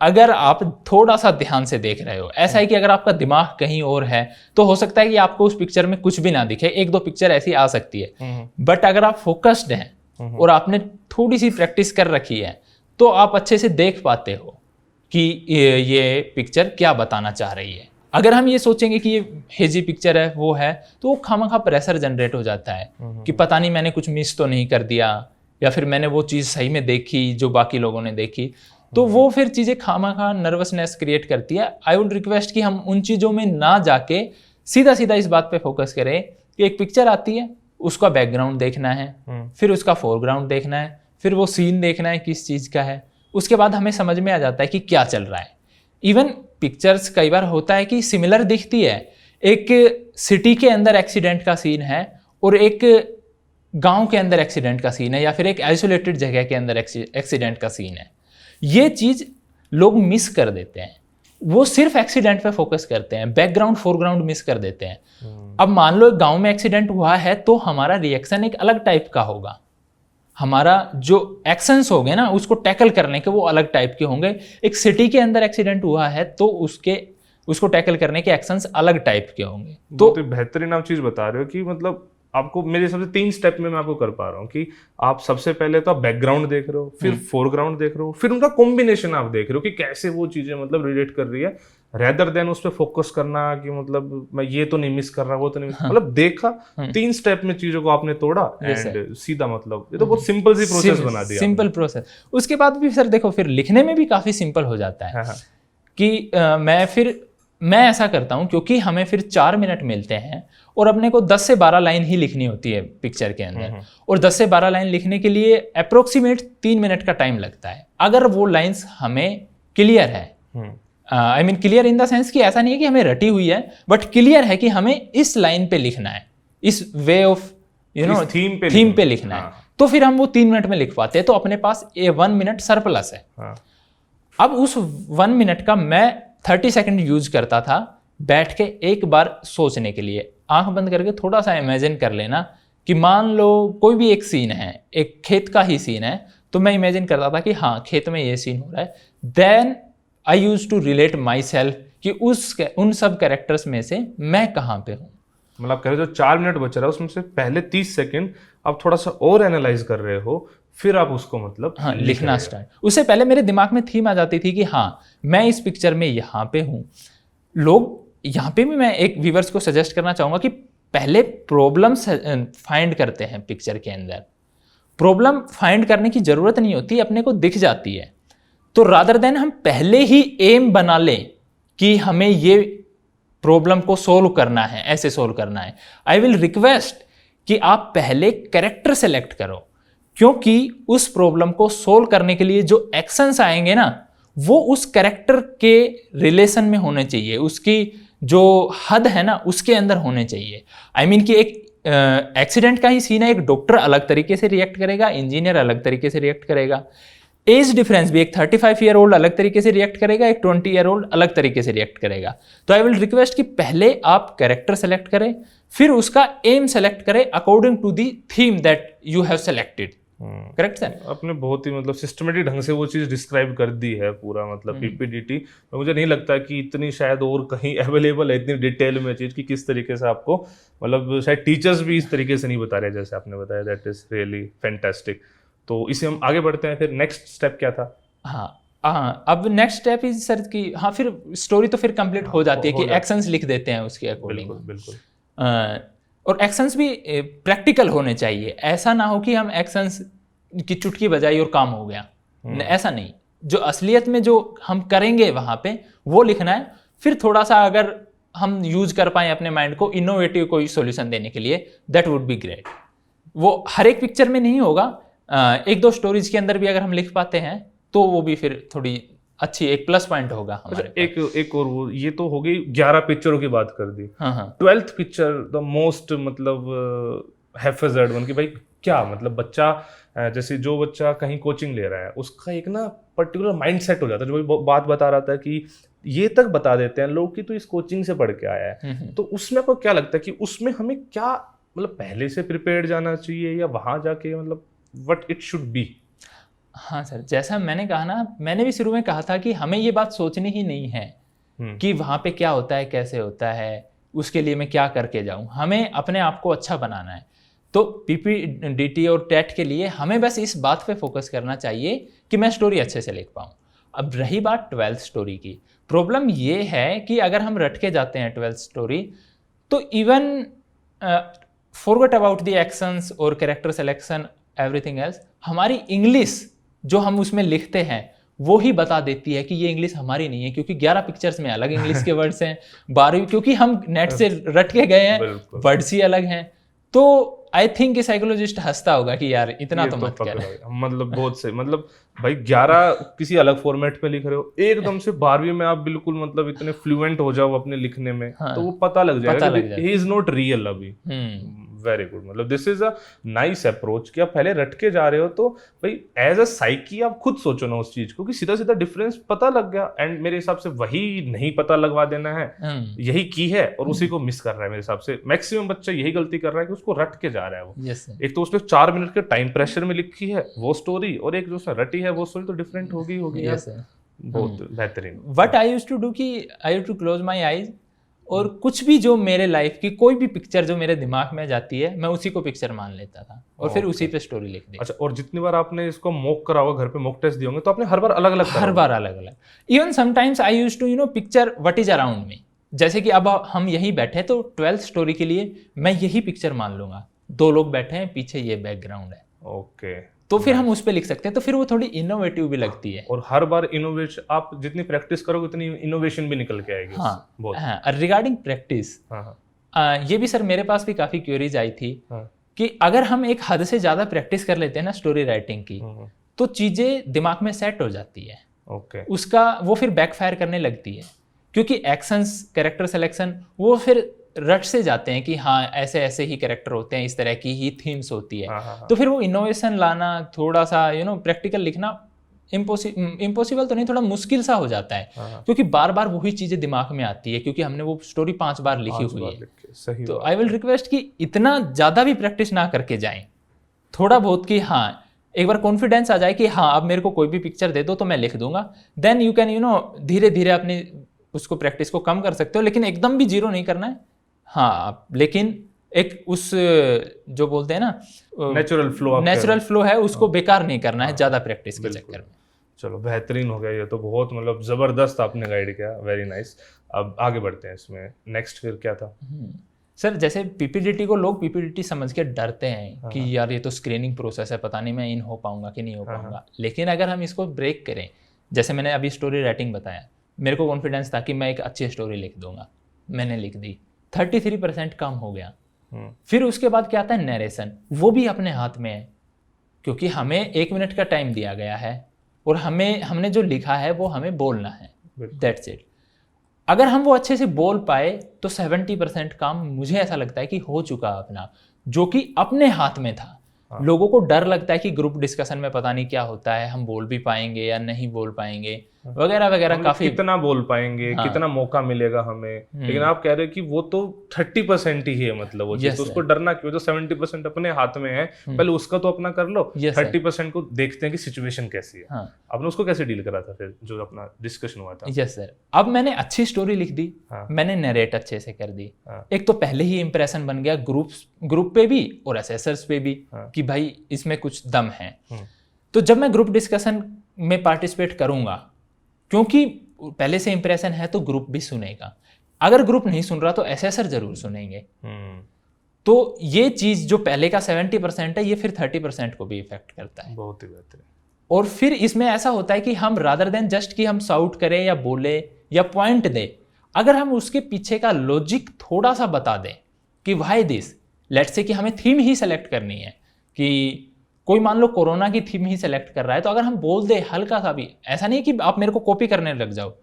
अगर आप थोड़ा सा ध्यान से देख रहे हो, ऐसा है कि अगर आपका दिमाग कहीं और है तो हो सकता है कि आपको उस पिक्चर में कुछ भी ना दिखे. एक दो पिक्चर ऐसी आ सकती है, बट अगर आप फोकस्ड हैं और आपने थोड़ी सी प्रैक्टिस कर रखी है तो आप अच्छे से देख पाते हो कि ये पिक्चर क्या बताना चाह रही है. अगर हम ये सोचेंगे कि ये हेजी पिक्चर है, वो है, तो वो खामखा प्रेशर जनरेट हो जाता है कि पता नहीं मैंने कुछ मिस तो नहीं कर दिया, या फिर मैंने वो चीज़ सही में देखी जो बाकी लोगों ने देखी. तो वो फिर चीज़ें खामखा नर्वसनेस क्रिएट करती है. आई वुड रिक्वेस्ट कि हम उन चीज़ों में ना जाके सीधा सीधा इस बात पे फोकस करें कि एक पिक्चर आती है, उसका बैकग्राउंड देखना है, फिर उसका फोरग्राउंड देखना है, फिर वो सीन देखना है किस चीज़ का है. उसके बाद हमें समझ में आ जाता है कि क्या चल रहा है. इवन पिक्चर्स कई बार होता है कि सिमिलर दिखती है. एक सिटी के अंदर एक्सीडेंट का सीन है और एक गांव के अंदर एक्सीडेंट का सीन है, या फिर एक आइसोलेटेड जगह के अंदर एक्सीडेंट का सीन है. ये चीज़ लोग मिस कर देते हैं. वो सिर्फ एक्सीडेंट पे फोकस करते हैं, बैकग्राउंड फोरग्राउंड मिस कर देते हैं. अब मान लो एक गांव में एक्सीडेंट हुआ है तो हमारा रिएक्शन एक अलग टाइप का होगा. हमारा जो एक्शंस हो गए ना उसको टैकल करने के वो अलग टाइप के होंगे. एक सिटी के अंदर एक्सीडेंट हुआ है तो उसको टैकल करने के एक्शंस अलग टाइप के होंगे. तो बेहतरीन आप चीज बता रहे हो कि मतलब आपको मेरे हिसाब से 3 स्टेप में मैं आपको कर पा रहा हूँ कि आप सबसे पहले तो आप बैकग्राउंड देख रहे हो, फिर फोरग्राउंड देख रहे हो, फिर उनका कॉम्बिनेशन आप देख रहे हो कि कैसे वो चीजें मतलब रिलेट कर रही है, रेदर देन उस पर फोकस करना कि मतलब मैं ये तो नहीं मिस कर रहा, वो तो नहीं मतलब देखा. 3 स्टेप में चीजों को आपने तोड़ा एंड सीधा, मतलब ये तो बहुत सिंपल सी प्रोसेस बना दिया. Simple process. उसके बाद भी सर देखो फिर लिखने में भी काफी सिंपल हो जाता है. कि मैं ऐसा करता हूँ क्योंकि हमें फिर 4 मिनट मिलते हैं और अपने को 10 से 12 लाइन ही लिखनी होती है पिक्चर के अंदर, और 10 से 12 लाइन लिखने के लिए अप्रोक्सीमेट 3 मिनट का टाइम लगता है. अगर वो लाइंस हमें क्लियर है, I mean clear in the sense कि ऐसा नहीं है कि हमें रटी हुई है, बट क्लियर है कि हमें इस लाइन पे लिखना है, इस वे ऑफ थीम पे लिखना है, तो फिर हम वो 3 मिनट में लिख पाते हैं. तो अपने पास 1 मिनट सरप्लस है. अब उस 1 मिनट का मैं 30 सेकंड यूज करता था बैठ के एक बार सोचने के लिए. आंख बंद करके थोड़ा सा इमेजिन कर लेना कि मान लो कोई भी एक सीन है, एक खेत का ही सीन है, तो मैं इमेजिन करता था कि हाँ खेत में ये सीन हो रहा है. Then I use to relate myself कि उन सब कैरेक्टर्स में से मैं कहाँ पे हूँ. मतलब कह रहे जो 4 मिनट बच रहा है उसमें से पहले 30 सेकंड आप थोड़ा सा और एनालाइज कर रहे हो, फिर आप उसको मतलब लिखना स्टार्ट. उससे पहले मेरे दिमाग में थीम आ जाती थी कि हाँ मैं इस पिक्चर में यहाँ पे हूँ. लोग यहाँ पे भी मैं एक व्यूअर्स को सजेस्ट करना चाहूँगा कि पहले प्रॉब्लम फाइंड करते हैं पिक्चर के अंदर. प्रॉब्लम फाइंड करने की ज़रूरत नहीं होती, अपने को दिख जाती है. तो रादर देन हम पहले ही एम बना लें कि हमें ये प्रॉब्लम को सोल्व करना है, ऐसे सोल्व करना है. आई विल रिक्वेस्ट कि आप पहले कैरेक्टर सेलेक्ट करो, क्योंकि उस प्रॉब्लम को सोल्व करने के लिए जो एक्शंस आएंगे ना वो उस कैरेक्टर के रिलेशन में होने चाहिए, उसकी जो हद है ना उसके अंदर होने चाहिए. आई मीन कि एक एक्सीडेंट का ही सीन है, एक डॉक्टर अलग तरीके से रिएक्ट करेगा, इंजीनियर अलग तरीके से रिएक्ट करेगा. एज डिफरेंस भी, एक 35 ईयर ओल्ड अलग तरीके से रिएक्ट करेगा, एक 20 ईयर ओल्ड अलग तरीके से रिएक्ट करेगा। तो आई विल रिक्वेस्ट कि पहले आप कैरेक्टर सेलेक्ट करें, फिर उसका एम सेलेक्ट करें according to the theme that you have selected. Correct sir? आपने बहुत ही मतलब सिस्टमेटिक ढंग से वो चीज़ डिस्क्राइब कर दी है पूरा, मतलब पीपीडीटी। मुझे नहीं लगता कि इतनी शायद और कहीं अवेलेबल है इतनी डिटेल में चीज़ कि किस तरीके से आपको, मतलब शायद टीचर्स भी इस तरीके से नहीं बता रहे जैसे आपने बताया। That is really fantastic. तो इसे हम आगे बढ़ते हैं, फिर नेक्स्ट स्टेप क्या था? हाँ, अब नेक्स्ट स्टेप इज सर कि हाँ फिर स्टोरी तो फिर कंप्लीट हो जाती है कि एक्शंस लिख देते हैं उसके अकॉर्डिंग। बिल्कुल। और एक्शंस भी प्रैक्टिकल होने चाहिए, ऐसा ना हो कि हम एक्शंस की चुटकी बजाई और काम हो गया, ऐसा नहीं। जो असलियत में जो हम करेंगे वहाँ पे वो लिखना है। फिर थोड़ा सा अगर हम यूज कर पाए अपने माइंड को इनोवेटिव कोई सॉल्यूशन देने के लिए, दैट वुड बी ग्रेट। वो हर एक पिक्चर में नहीं होगा, एक दो स्टोरीज के अंदर भी अगर हम लिख पाते हैं तो वो भी फिर थोड़ी अच्छी एक प्लस पॉइंट होगा हमारे पास। एक और वो, ये तो हो गई 11 पिक्चरों की बात कर दी। हाँ 12th पिक्चर द मोस्ट मतलब हैफेजर्ड वन, कि भाई क्या मतलब बच्चा जैसे जो बच्चा कहीं कोचिंग ले रहा है उसका एक ना पर्टिकुलर माइंड सेट हो जाता है। जो वो बात बता रहा था कि ये तक बता देते हैं लोग कि तो इस कोचिंग से पढ़ के आया है, तो उसमें आपको क्या लगता है कि उसमें हमें क्या मतलब पहले से प्रिपेयर्ड जाना चाहिए या वहां जाके मतलब व्हाट इट शुड बी? हाँ सर, जैसा मैंने कहा ना, मैंने भी शुरू में कहा था कि हमें ये बात सोचनी ही नहीं है कि वहाँ पे क्या होता है, कैसे होता है, उसके लिए मैं क्या करके जाऊँ। हमें अपने आप को अच्छा बनाना है। तो पीपीडीटी और टेट के लिए हमें बस इस बात पे फोकस करना चाहिए कि मैं स्टोरी अच्छे से लिख पाऊँ। अब रही बात 12th स्टोरी की, प्रॉब्लम ये है कि अगर हम रट के जाते हैं 12th स्टोरी तो even forget about the actions और कैरेक्टर सिलेक्शन एवरीथिंग एल्स, हमारी इंग्लिश जो हम उसमें लिखते हैं वो ही बता देती है कि ये इंग्लिश हमारी नहीं है, क्योंकि 11 पिक्चर्स में अलग इंग्लिश के वर्ड्स हैं, 12वीं क्योंकि हम नेट से रट के गए हैं, वर्ड्स ही अलग हैं। तो आई थिंक साइकोलॉजिस्ट हंसता होगा कि यार इतना तो मत कर। मतलब बहुत से मतलब भाई 11 किसी अलग फॉर्मेट में लिख रहे हो, एकदम से 12वीं में आप बिल्कुल मतलब इतने फ्लुएंट हो जाओ अपने लिखने में, हाँ, तो वो पता लग जाएगा कि ही इज नॉट रियल अभी। वेरी गुड, मतलब this is a nice approach कि आप पहले रट के जा रहे हो तो भाई एज अ साइकी आप खुद सोचो ना उस चीज को कि सीधा सीधा डिफरेंस पता लग गया। एंड मेरे हिसाब से वही नहीं पता लगवा देना है, यही की है और उसी को मिस कर रहा है। मेरे हिसाब से मैक्सिमम बच्चा यही गलती कर रहा है कि उसको रट के जा रहा है वो। एक तो उसने 4 मिनट के टाइम प्रेशर में लिखी है वो स्टोरी, और एक जो उसने रटी है वो स्टोरी तो डिफरेंट होगी बहुत बेहतरीन। What I used to do कि I used to close my eyes, और कुछ भी जो मेरे लाइफ की कोई भी पिक्चर जो मेरे दिमाग में जाती है मैं उसी को पिक्चर मान लेता था और फिर उसी पे स्टोरी लिख दी। अच्छा, और जितनी बार आपने इसको मॉक करा होगा, घर पे मॉक टेस्ट दिए होंगे, तो आपने हर बार अलग अलग हर बार अलग अलग। Even sometimes I used to picture what is around me. जैसे कि अब हम यहीं बैठे तो 12th स्टोरी के लिए मैं यही पिक्चर मान लूंगा, 2 लोग बैठे हैं, पीछे ये बैकग्राउंड है, ओके, तो फिर हम उस पे लिख सकते हैं। तो फिर वो थोड़ी इनोवेटिव भी लगती है। और हर बार इनोवेशन, आप जितनी प्रैक्टिस करोगे उतनी इनोवेशन भी निकल के आएगी। हाँ, रिगार्डिंग प्रैक्टिस, ये भी सर मेरे पास भी काफी क्वेरीज आई थी कि अगर हम एक हद से ज्यादा प्रैक्टिस कर लेते हैं ना स्टोरी राइटिंग की, तो चीजें दिमाग में सेट हो जाती है। ओके, उसका वो फिर बैकफायर करने लगती है, क्योंकि एक्शंस, कैरेक्टर सिलेक्शन वो फिर रट से जाते हैं कि हाँ ऐसे ऐसे ही कैरेक्टर होते हैं, इस तरह की ही थीम्स होती है। तो फिर वो इनोवेशन लाना, थोड़ा सा प्रैक्टिकल लिखना इम्पॉसिबल तो नहीं, थोड़ा मुश्किल सा हो जाता है, क्योंकि बार बार वही चीजें दिमाग में आती है, क्योंकि हमने वो स्टोरी 5 बार लिखी हुई है। सही तो आई विल रिक्वेस्ट कि इतना ज्यादा भी प्रैक्टिस ना करके जाएं, थोड़ा बहुत कि हाँ एक बार कॉन्फिडेंस आ जाए कि हाँ अब मेरे को कोई भी पिक्चर दे दो तो मैं लिख दूंगा, देन यू कैन धीरे धीरे अपनी उसको प्रैक्टिस को कम कर सकते हो, लेकिन एकदम भी जीरो नहीं करना है। हाँ, लेकिन एक उस जो बोलते हैं ना नेचुरल फ्लो है, उसको बेकार नहीं करना है ज्यादा प्रैक्टिस के चक्कर में। चलो बेहतरीन हो गया, ये तो बहुत मतलब जबरदस्त आपने गाइड किया, वेरी नाइस। अब आगे बढ़ते हैं इसमें, नेक्स्ट फिर क्या था? सर जैसे पीपीडीटी को लोग पीपीडीटी समझ के डरते हैं कि यार ये तो स्क्रीनिंग प्रोसेस है, पता नहीं मैं इन हो पाऊंगा कि नहीं हो पाऊंगा। लेकिन अगर हम इसको ब्रेक करें, जैसे मैंने अभी स्टोरी राइटिंग बताया, मेरे को कॉन्फिडेंस था कि मैं एक अच्छी स्टोरी लिख दूंगा, मैंने लिख दी, 33% कम हो गया। फिर उसके बाद क्या आता है, नरेशन, वो भी अपने हाथ में है, क्योंकि हमें 1 मिनट का टाइम दिया गया है और हमने जो लिखा है वो हमें बोलना है, दैट्स इट। अगर हम वो अच्छे से बोल पाए तो 70% काम मुझे ऐसा लगता है कि हो चुका अपना, जो कि अपने हाथ में था। लोगों को डर लगता है कि ग्रुप डिस्कशन में पता नहीं क्या होता है, हम बोल भी पाएंगे या नहीं बोल पाएंगे वगैरह वगैरह। हम काफी कितना बोल पाएंगे, कितना मौका मिलेगा हमें। लेकिन आप कह रहे हो कि वो तो 30% ही है, मतलब वो चीज, तो उसको डरना क्यों? तो 70% अपने हाथ में है, पहले उसका तो अपना कर लो। 30% को देखते हैं कि सिचुएशन कैसी है। आपने उसको कैसे डील करा था फिर, जो अपना डिस्कशन हुआ था? यस सर, अब मैंने अच्छी स्टोरी लिख दी, मैंने नरेट अच्छे से कर दी। एक तो पहले ही इंप्रेशन बन गया ग्रुप पे भी और असेसर्स पे भी कि भाई इसमें कुछ दम है। तो जब मैं ग्रुप डिस्कशन में पार्टिसिपेट करूंगा, क्योंकि पहले से इंप्रेशन है, तो ग्रुप भी सुनेगा। अगर ग्रुप नहीं सुन रहा तो असेसर जरूर सुनेंगे। तो ये चीज जो पहले का 70% है, ये फिर 30% को भी इफेक्ट करता है। बहुत ही बेहतरीन। और फिर इसमें ऐसा होता है कि हम रादर देन जस्ट कि हम साउट करें या बोले या पॉइंट दें, अगर हम उसके पीछे का लॉजिक थोड़ा सा बता दें कि व्हाई दिस, लेट्स से कि हमें थीम ही सेलेक्ट करनी है, कि कोई मान लो कोरोना की थीम ही सेलेक्ट कर रहा है, तो अगर हम बोल दे हल्का सा भी, ऐसा नहीं कि आप मेरे को कॉपी करने लग जाओ,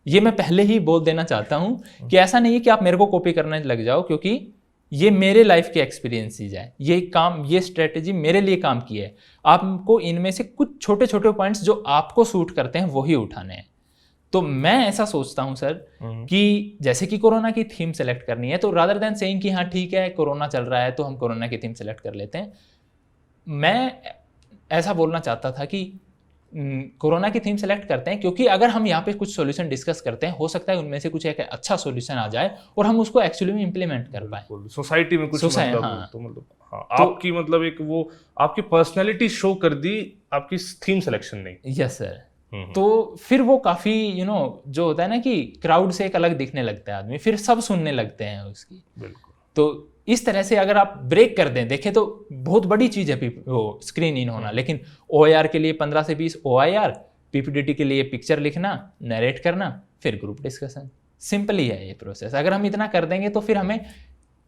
ये मैं पहले ही बोल देना चाहता हूं कि ऐसा नहीं है कि आप मेरे को कॉपी करने लग जाओ, क्योंकि ये मेरे लाइफ के एक्सपीरियंसेस है, ये स्ट्रेटेजी मेरे लिए काम की है। आपको इनमें से कुछ छोटे छोटे पॉइंट्स जो आपको सूट करते हैं वही उठाने हैं। तो मैं ऐसा सोचता हूं सर कि जैसे कि कोरोना की थीम सेलेक्ट करनी है, तो रादर देन सेइंग कि हाँ ठीक है कोरोना चल रहा है तो हम कोरोना की थीम सेलेक्ट कर लेते हैं, मैं ऐसा बोलना चाहता था कि कोरोना की थीम सेलेक्ट करते हैं, क्योंकि अगर हम यहाँ पे कुछ सॉल्यूशन डिस्कस करते हैं, हो सकता है उनमें से कुछ एक अच्छा सॉल्यूशन आ जाए और हम उसको एक्चुअली में इंप्लीमेंट कर पाए सोसाइटी में कुछ, मतलब तो मतलब आपकी मतलब एक वो आपकी पर्सनैलिटी शो कर दी आपकी थीम सिलेक्शन ने। Yes sir. तो फिर वो काफी जो होता है ना कि क्राउड से एक अलग दिखने लगता है आदमी, फिर सब सुनने लगते हैं उसकी। बिल्कुल। तो इस तरह से अगर आप ब्रेक कर दें, देखें तो बहुत बड़ी चीज़ है वो स्क्रीन इन होना, लेकिन OIR के लिए 15 से 20 OIR, PPTT के लिए पिक्चर लिखना, नरेट करना, फिर ग्रुप डिस्कशन। सिंपल ही है ये प्रोसेस। अगर हम इतना कर देंगे तो फिर हमें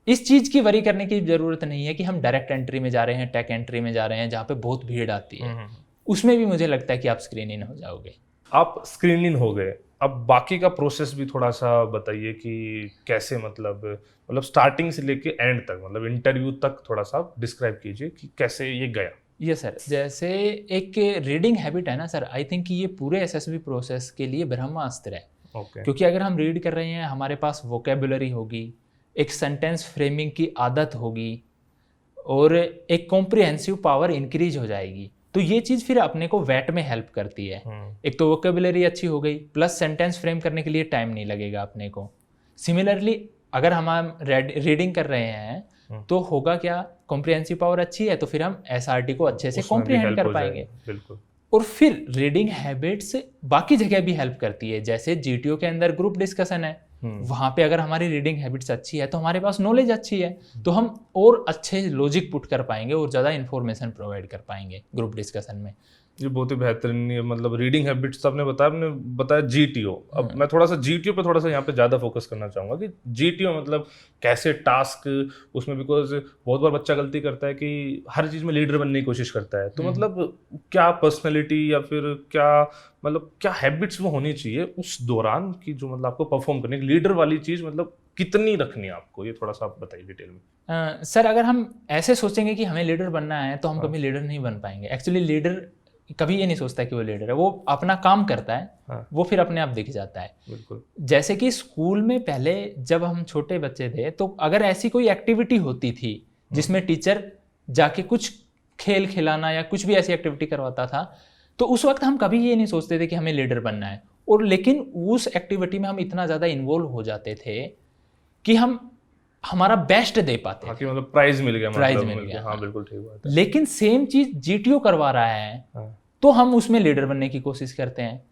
इस चीज़ की वरी करने की ज़रूरत नहीं है कि हम डायरेक्ट एंट्री में जा रहे हैं, टेक एंट्री में जा रहे हैं, जहाँ पे बहुत भीड़ आती है। उसमें भी मुझे लगता है कि आप स्क्रीन इन हो जाओगे। आप स्क्रीन इन हो गए, अब बाकी का प्रोसेस भी थोड़ा सा बताइए कि कैसे, मतलब स्टार्टिंग से लेके एंड तक, मतलब इंटरव्यू तक थोड़ा सा डिस्क्राइब कीजिए कि कैसे ये गया। ये सर, जैसे एक रीडिंग हैबिट है ना सर, आई थिंक कि ये पूरे SSB प्रोसेस के लिए ब्रह्मास्त्र है। क्योंकि अगर हम रीड कर रहे हैं, हमारे पास वोकेबुलरी होगी, एक सेंटेंस फ्रेमिंग की आदत होगी और एक कॉम्प्रिहेंसिव पावर इंक्रीज हो जाएगी। तो ये चीज़ फिर अपने को वेट में हेल्प करती है। एक तो वोकेबुलरी अच्छी हो गई, प्लस सेंटेंस फ्रेम करने के लिए टाइम नहीं लगेगा अपने को। सिमिलरली अगर हम रीडिंग कर रहे हैं तो होगा क्या, कॉम्प्रिहेंसिव पावर अच्छी है तो फिर हम SRT को अच्छे से कॉम्प्रिहेंड कर पाएंगे। बिल्कुल। और फिर रीडिंग हैबिट्स बाकी जगह भी हेल्प करती है, जैसे GTO के अंदर ग्रुप डिस्कशन है, वहाँ पे अगर हमारी रीडिंग हैबिट्स अच्छी है तो हमारे पास नॉलेज अच्छी है, तो हम और अच्छे लॉजिक पुट कर पाएंगे और ज़्यादा इन्फॉर्मेशन प्रोवाइड कर पाएंगे ग्रुप डिस्कशन में। ये बहुत ही बेहतरीन, मतलब रीडिंग हैबिट्स आपने बताया GTO। अब मैं थोड़ा सा GTO पे थोड़ा सा यहाँ पे ज़्यादा फोकस करना चाहूँगा कि GTO मतलब कैसे टास्क उसमें, बिकॉज बहुत बार बच्चा गलती करता है कि हर चीज़ में लीडर बनने की कोशिश करता है, तो मतलब क्या पर्सनैलिटी या फिर क्या हैबिट्स वो होनी चाहिए उस दौरान की जो मतलब आपको परफॉर्म करने की लीडर वाली चीज़, मतलब कितनी रखनी है आपको, ये थोड़ा सा आप बताइए डिटेल में। सर अगर हम ऐसे सोचेंगे कि हमें लीडर बनना है तो हम कभी लीडर नहीं बन पाएंगे। एक्चुअली लीडर कभी ये नहीं सोचता कि वो लीडर है, वो अपना काम करता है, वो फिर अपने आप दिख जाता है। बिल्कुल। जैसे कि स्कूल में पहले जब हम छोटे बच्चे थे, तो अगर ऐसी कोई एक्टिविटी होती थी जिसमें टीचर जाके कुछ खेल खिलाना या कुछ भी ऐसी एक्टिविटी करवाता था, तो उस वक्त हम कभी ये नहीं सोचते थे कि हमें लीडर बनना है। और लेकिन उस एक्टिविटी में हम इतना ज़्यादा इन्वॉल्व हो जाते थे कि हम हमारा बेस्ट दे पाते थे। मतलब प्राइज मिल गया, हाँ बिल्कुल ठीक बात है। लेकिन सेम चीज GTO करवा रहा है तो हम उसमें लीडर बनने की कोशिश करते हैं।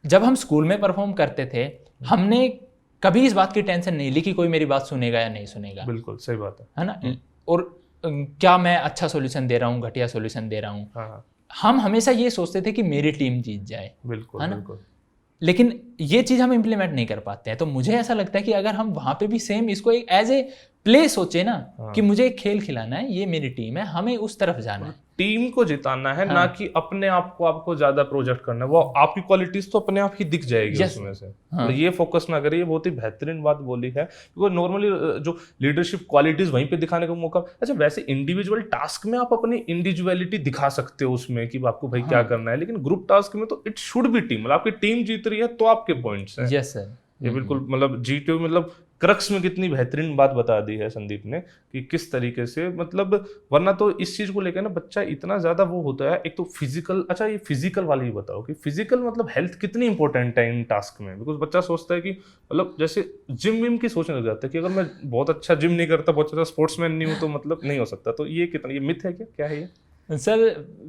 जब हम स्कूल में परफॉर्म करते थे, हमने कभी इस बात की टेंशन नहीं ली कि कोई मेरी बात सुनेगा या नहीं सुनेगा। बिल्कुल सही बात है ना। और क्या मैं अच्छा सॉल्यूशन दे रहा हूँ, घटिया सॉल्यूशन दे रहा हूँ, हम हमेशा ये सोचते थे कि मेरी टीम जीत जाए। बिल्कुल, बिल्कुल। लेकिन ये चीज़ हम इम्प्लीमेंट नहीं कर पाते हैं। तो मुझे ऐसा लगता है कि अगर हम वहाँ पे भी सेम इसको एक एज ए प्ले सोचे ना कि मुझे एक खेल खिलाना है, ये मेरी टीम है, हमें उस तरफ जाना है, टीम को जिताना है, ना कि अपने आप को आपको ज्यादा प्रोजेक्ट करना है। वो आपकी क्वालिटीज तो अपने आप ही दिख जाएगी उसमें से। ये फोकस ना करिए, बहुत ही बेहतरीन बात बोली है। क्योंकि नॉर्मली जो लीडरशिप क्वालिटीज वहीं पे दिखाने का मौका। अच्छा, वैसे इंडिविजुअल टास्क में आप अपनी इंडिविजुअलिटी दिखा सकते हो उसमें कि आपको भाई क्या करना है, लेकिन ग्रुप टास्क में तो इट शुड बी टीम। मतलब आपकी टीम जीत रही है तो आपके पॉइंट्स हैं। यस सर, ये बिल्कुल मतलब जीटीओ मतलब क्रक्स में कितनी बेहतरीन बात बता दी है संदीप ने कि किस तरीके से, मतलब वरना तो इस चीज को लेकर ना बच्चा इतना ज्यादा वो होता है। एक तो फिजिकल, अच्छा ये फिजिकल वाली ही बताओ कि फिजिकल मतलब हेल्थ कितनी इंपॉर्टेंट है इन टास्क में। बिकॉज बच्चा सोचता है कि मतलब जैसे जिम विम की सोचने लग जाता है कि अगर मैं बहुत अच्छा जिम नहीं करता, बहुत अच्छा स्पोर्ट्समैन नहीं हूँ तो मतलब नहीं हो सकता। तो ये कितना, ये मिथ है क्या है ये? Sir,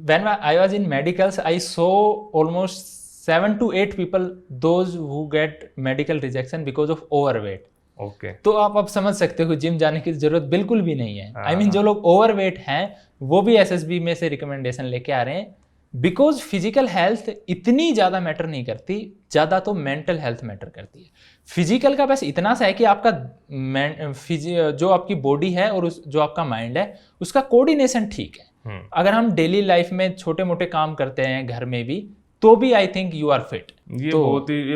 when I was in medicals, I saw almost 7 to 8 people, those who get medical rejection because of overweight. Okay तो आप अब समझ सकते हो जिम जाने की जरूरत बिल्कुल भी नहीं है। आई मीन जो लोग ओवरवेट हैं वो भी एसएसबी में से रिकमेंडेशन लेके आ रहे हैं, बिकॉज फिजिकल हेल्थ इतनी ज़्यादा मैटर नहीं करती, ज़्यादा तो मेंटल हेल्थ मैटर करती है। फिजिकल का बस इतना सा है कि आपका जो आपकी बॉडी है और जो आपका माइंड है उसका कोऑर्डिनेशन ठीक है। अगर हम डेली लाइफ में छोटे मोटे काम करते हैं घर में भी, तो भी I think you are fit. ये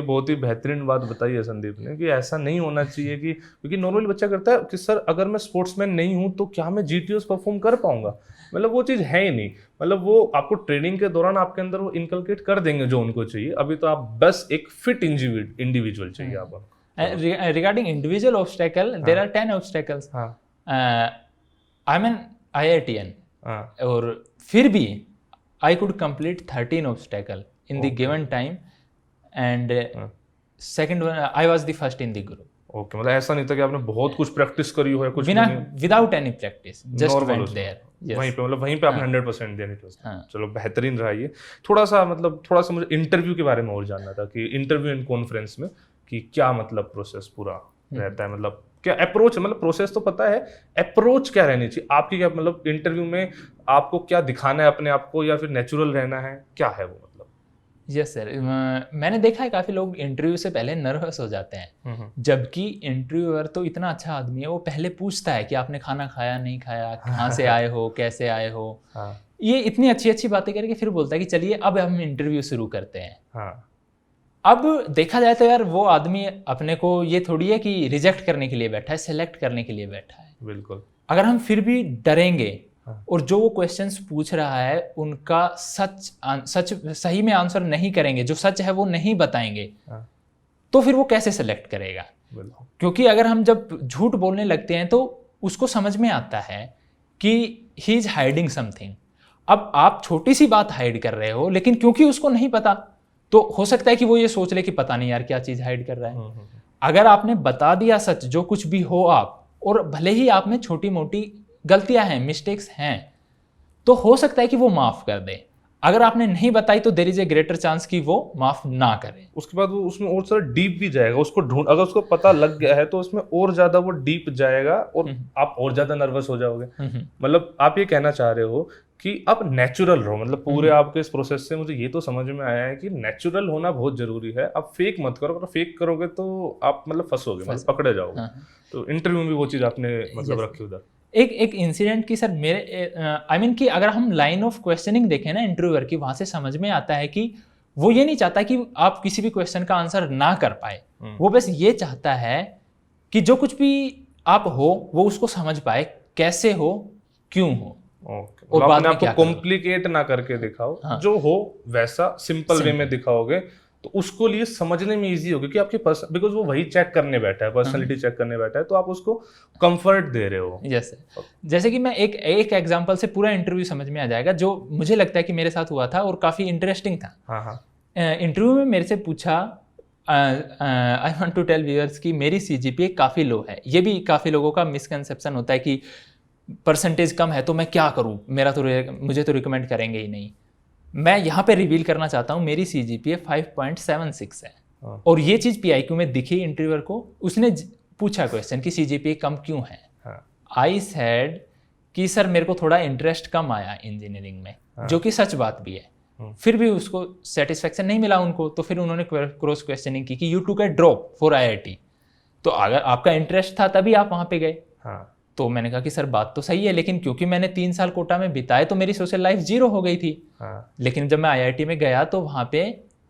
बहुत ही बेहतरीन बात बताई है संदीप ने कि ऐसा नहीं होना चाहिए कि, क्योंकि नॉर्मली बच्चा करता है कि सर अगर मैं स्पोर्ट्समैन नहीं हूं तो क्या मैं जीटीओस परफॉर्म कर पाऊंगा। मतलब वो चीज़ है ही नहीं। मतलब वो आपको ट्रेनिंग के दौरान आपके अंदर वो इनकलकेट कर देंगे जो उनको चाहिए। अभी तो आप बस एक फिट इंडिविजुअल चाहिए आपको। Regarding individual obstacle, there are 10 obstacles. I mean IITN, और फिर भी I could complete 13 obstacle in the given time, and second one I was the first in the group. Okay, मतलब ऐसा नहीं था कि आपने बहुत कुछ प्रैक्टिस करी हो या कुछ बिना without any practice, just went there वहीं पे, मतलब वहीं पे आपने 100% दिया। नहीं चलो बेहतरीन रहा ये। थोड़ा सा मुझे इंटरव्यू के बारे में और जानना था कि इंटरव्यू एंड कॉन्फ्रेंस में कि क्या मतलब प्रोसेस पूरा रहता है, मतलब क्या अप्रोच है। मतलब प्रोसेस तो पता है, अप्रोच क्या रहनी चाहिए आपकी, क्या मतलब इंटरव्यू में आपको क्या दिखाना है अपने आप को, या फिर नेचुरल रहना है, क्या है वो मतलब? यस सर, मैंने देखा है काफ़ी लोग इंटरव्यू से पहले नर्वस हो जाते हैं, जबकि इंटरव्यूअर तो इतना अच्छा आदमी है, वो पहले पूछता है कि आपने खाना खाया नहीं खाया, कहाँ से आए हो, कैसे आए हो। ये इतनी अच्छी अच्छी बातें करके फिर बोलता है कि चलिए अब हम इंटरव्यू शुरू करते हैं। अब देखा जाए तो यार वो आदमी अपने को ये थोड़ी है कि रिजेक्ट करने के लिए बैठा है, सेलेक्ट करने के लिए बैठा है। बिल्कुल। अगर हम फिर भी डरेंगे और जो वो क्वेश्चंस पूछ रहा है उनका सच सही में आंसर नहीं करेंगे, जो सच है वो नहीं बताएंगे, तो फिर वो कैसे सेलेक्ट करेगा? क्योंकि अगर हम जब झूठ बोलने लगते हैं तो उसको समझ में आता है कि ही इज हाइडिंग समथिंग। अब आप छोटी सी बात हाइड कर रहे हो, लेकिन क्योंकि उसको नहीं पता तो हो सकता है कि वो ये सोच ले कि पता नहीं यार क्या चीज हाइड कर रहा है। अगर आपने बता दिया सच, जो कुछ भी हो आप, और भले ही आप में छोटी मोटी गलतियां हैं, मिस्टेक्स हैं, तो हो सकता है कि वो माफ कर दे। अगर आपने नहीं बताई तो there is a greater chance कि वो माफ ना करे। उसके बाद वो उसमें और सारा डीप भी जाएगा, उसको अगर उसको पता लग गया है तो उसमें और ज्यादा वो डीप जाएगा और आप और ज्यादा नर्वस हो जाओगे। मतलब आप ये कहना चाह रहे हो कि आप नेचुरल रहो। मतलब पूरे आपके इस प्रोसेस से मुझे ये तो समझ में आया है कि नेचुरल होना बहुत जरूरी है। आप फेक मत करो, अगर फेक करोगे तो आप मतलब फंसोगे, मतलब पकड़े जाओगे। तो इंटरव्यू में भी वो चीज आपने मतलब रखी उधर। एक इंसिडेंट की सर मेरे आई मीन कि अगर हम लाइन ऑफ क्वेश्चनिंग देखें ना इंटरव्यूअर की, वहां से समझ में आता है कि वो ये नहीं चाहता कि आप किसी भी क्वेश्चन का आंसर ना कर पाए। वो बस ये चाहता है कि जो कुछ भी आप हो वो उसको समझ पाए, कैसे हो, क्यों हो। और बाद में आपको कॉम्प्लिकेट ना करके दिखाओ। हाँ। जो हो वैसा सिंपल वे में दिखाओगे तो उसको लिए समझने में इजी होगी कि आपके बिकॉज वो वही चेक करने बैठा है, पर्सनालिटी चेक करने बैठा है, तो आप उसको कंफर्ट दे रहे हो। यस सर, जैसे कि मैं एक एग्जांपल से पूरा इंटरव्यू समझ में आ जाएगा, जो मुझे लगता है कि मेरे साथ हुआ था और काफी इंटरेस्टिंग था। हाँ। इंटरव्यू में मेरे से पूछा, I want to tell viewers कि मेरी CGPA काफी लो है। ये भी काफी लोगों का मिसकंसेप्शन होता है कि परसेंटेज कम है तो मैं क्या करूं, मुझे तो रिकमेंड करेंगे ही नहीं। मैं यहाँ पे रिवील करना चाहता हूँ, मेरी CGPA 5.76 है। और ये चीज़ PIQ में दिखी इंटरव्यूअर को। उसने पूछा क्वेश्चन कि CGPA कम क्यों है। आई सेड कि सर मेरे को थोड़ा इंटरेस्ट कम आया इंजीनियरिंग में, जो कि सच बात भी है। फिर भी उसको सेटिस्फेक्शन नहीं मिला उनको, तो फिर उन्होंने क्रॉस क्वेश्चनिंग की कि you took a drop for IIT। तो अगर आपका इंटरेस्ट था तभी आप वहाँ पे गए। हाँ तो मैंने कहा कि सर बात तो सही है, लेकिन क्योंकि मैंने 3 साल कोटा में बिताए तो मेरी सोशल लाइफ जीरो हो गई थी। हाँ लेकिन जब मैं आईआईटी में गया तो वहाँ पे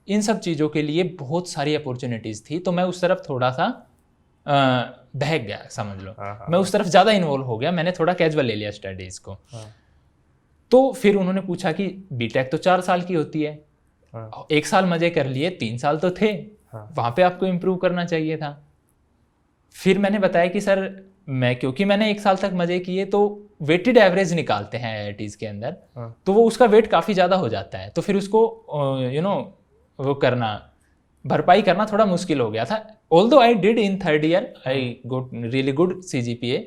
इन सब चीज़ों के लिए बहुत सारी अपॉर्चुनिटीज़ थी, तो मैं उस तरफ थोड़ा सा बहक गया, समझ लो। हाँ, मैं उस तरफ ज़्यादा इन्वॉल्व हो गया, मैंने थोड़ा कैजुअल ले लिया स्टडीज़ को। हाँ, तो फिर उन्होंने पूछा कि बीटेक तो 4 साल की होती है, हाँ, 1 साल मज़े कर लिए, 3 साल तो थे, हाँ, वहाँ पे आपको इम्प्रूव करना चाहिए था। फिर मैंने बताया कि सर क्योंकि मैंने 1 साल तक मज़े किए, तो वेटेड एवरेज निकालते हैं आईआईटीज़ के अंदर, हाँ, तो वो उसका वेट काफ़ी ज़्यादा हो जाता है, तो फिर उसको वो करना, भरपाई करना थोड़ा मुश्किल हो गया था। Although I did in 3rd year I got really good CGPA,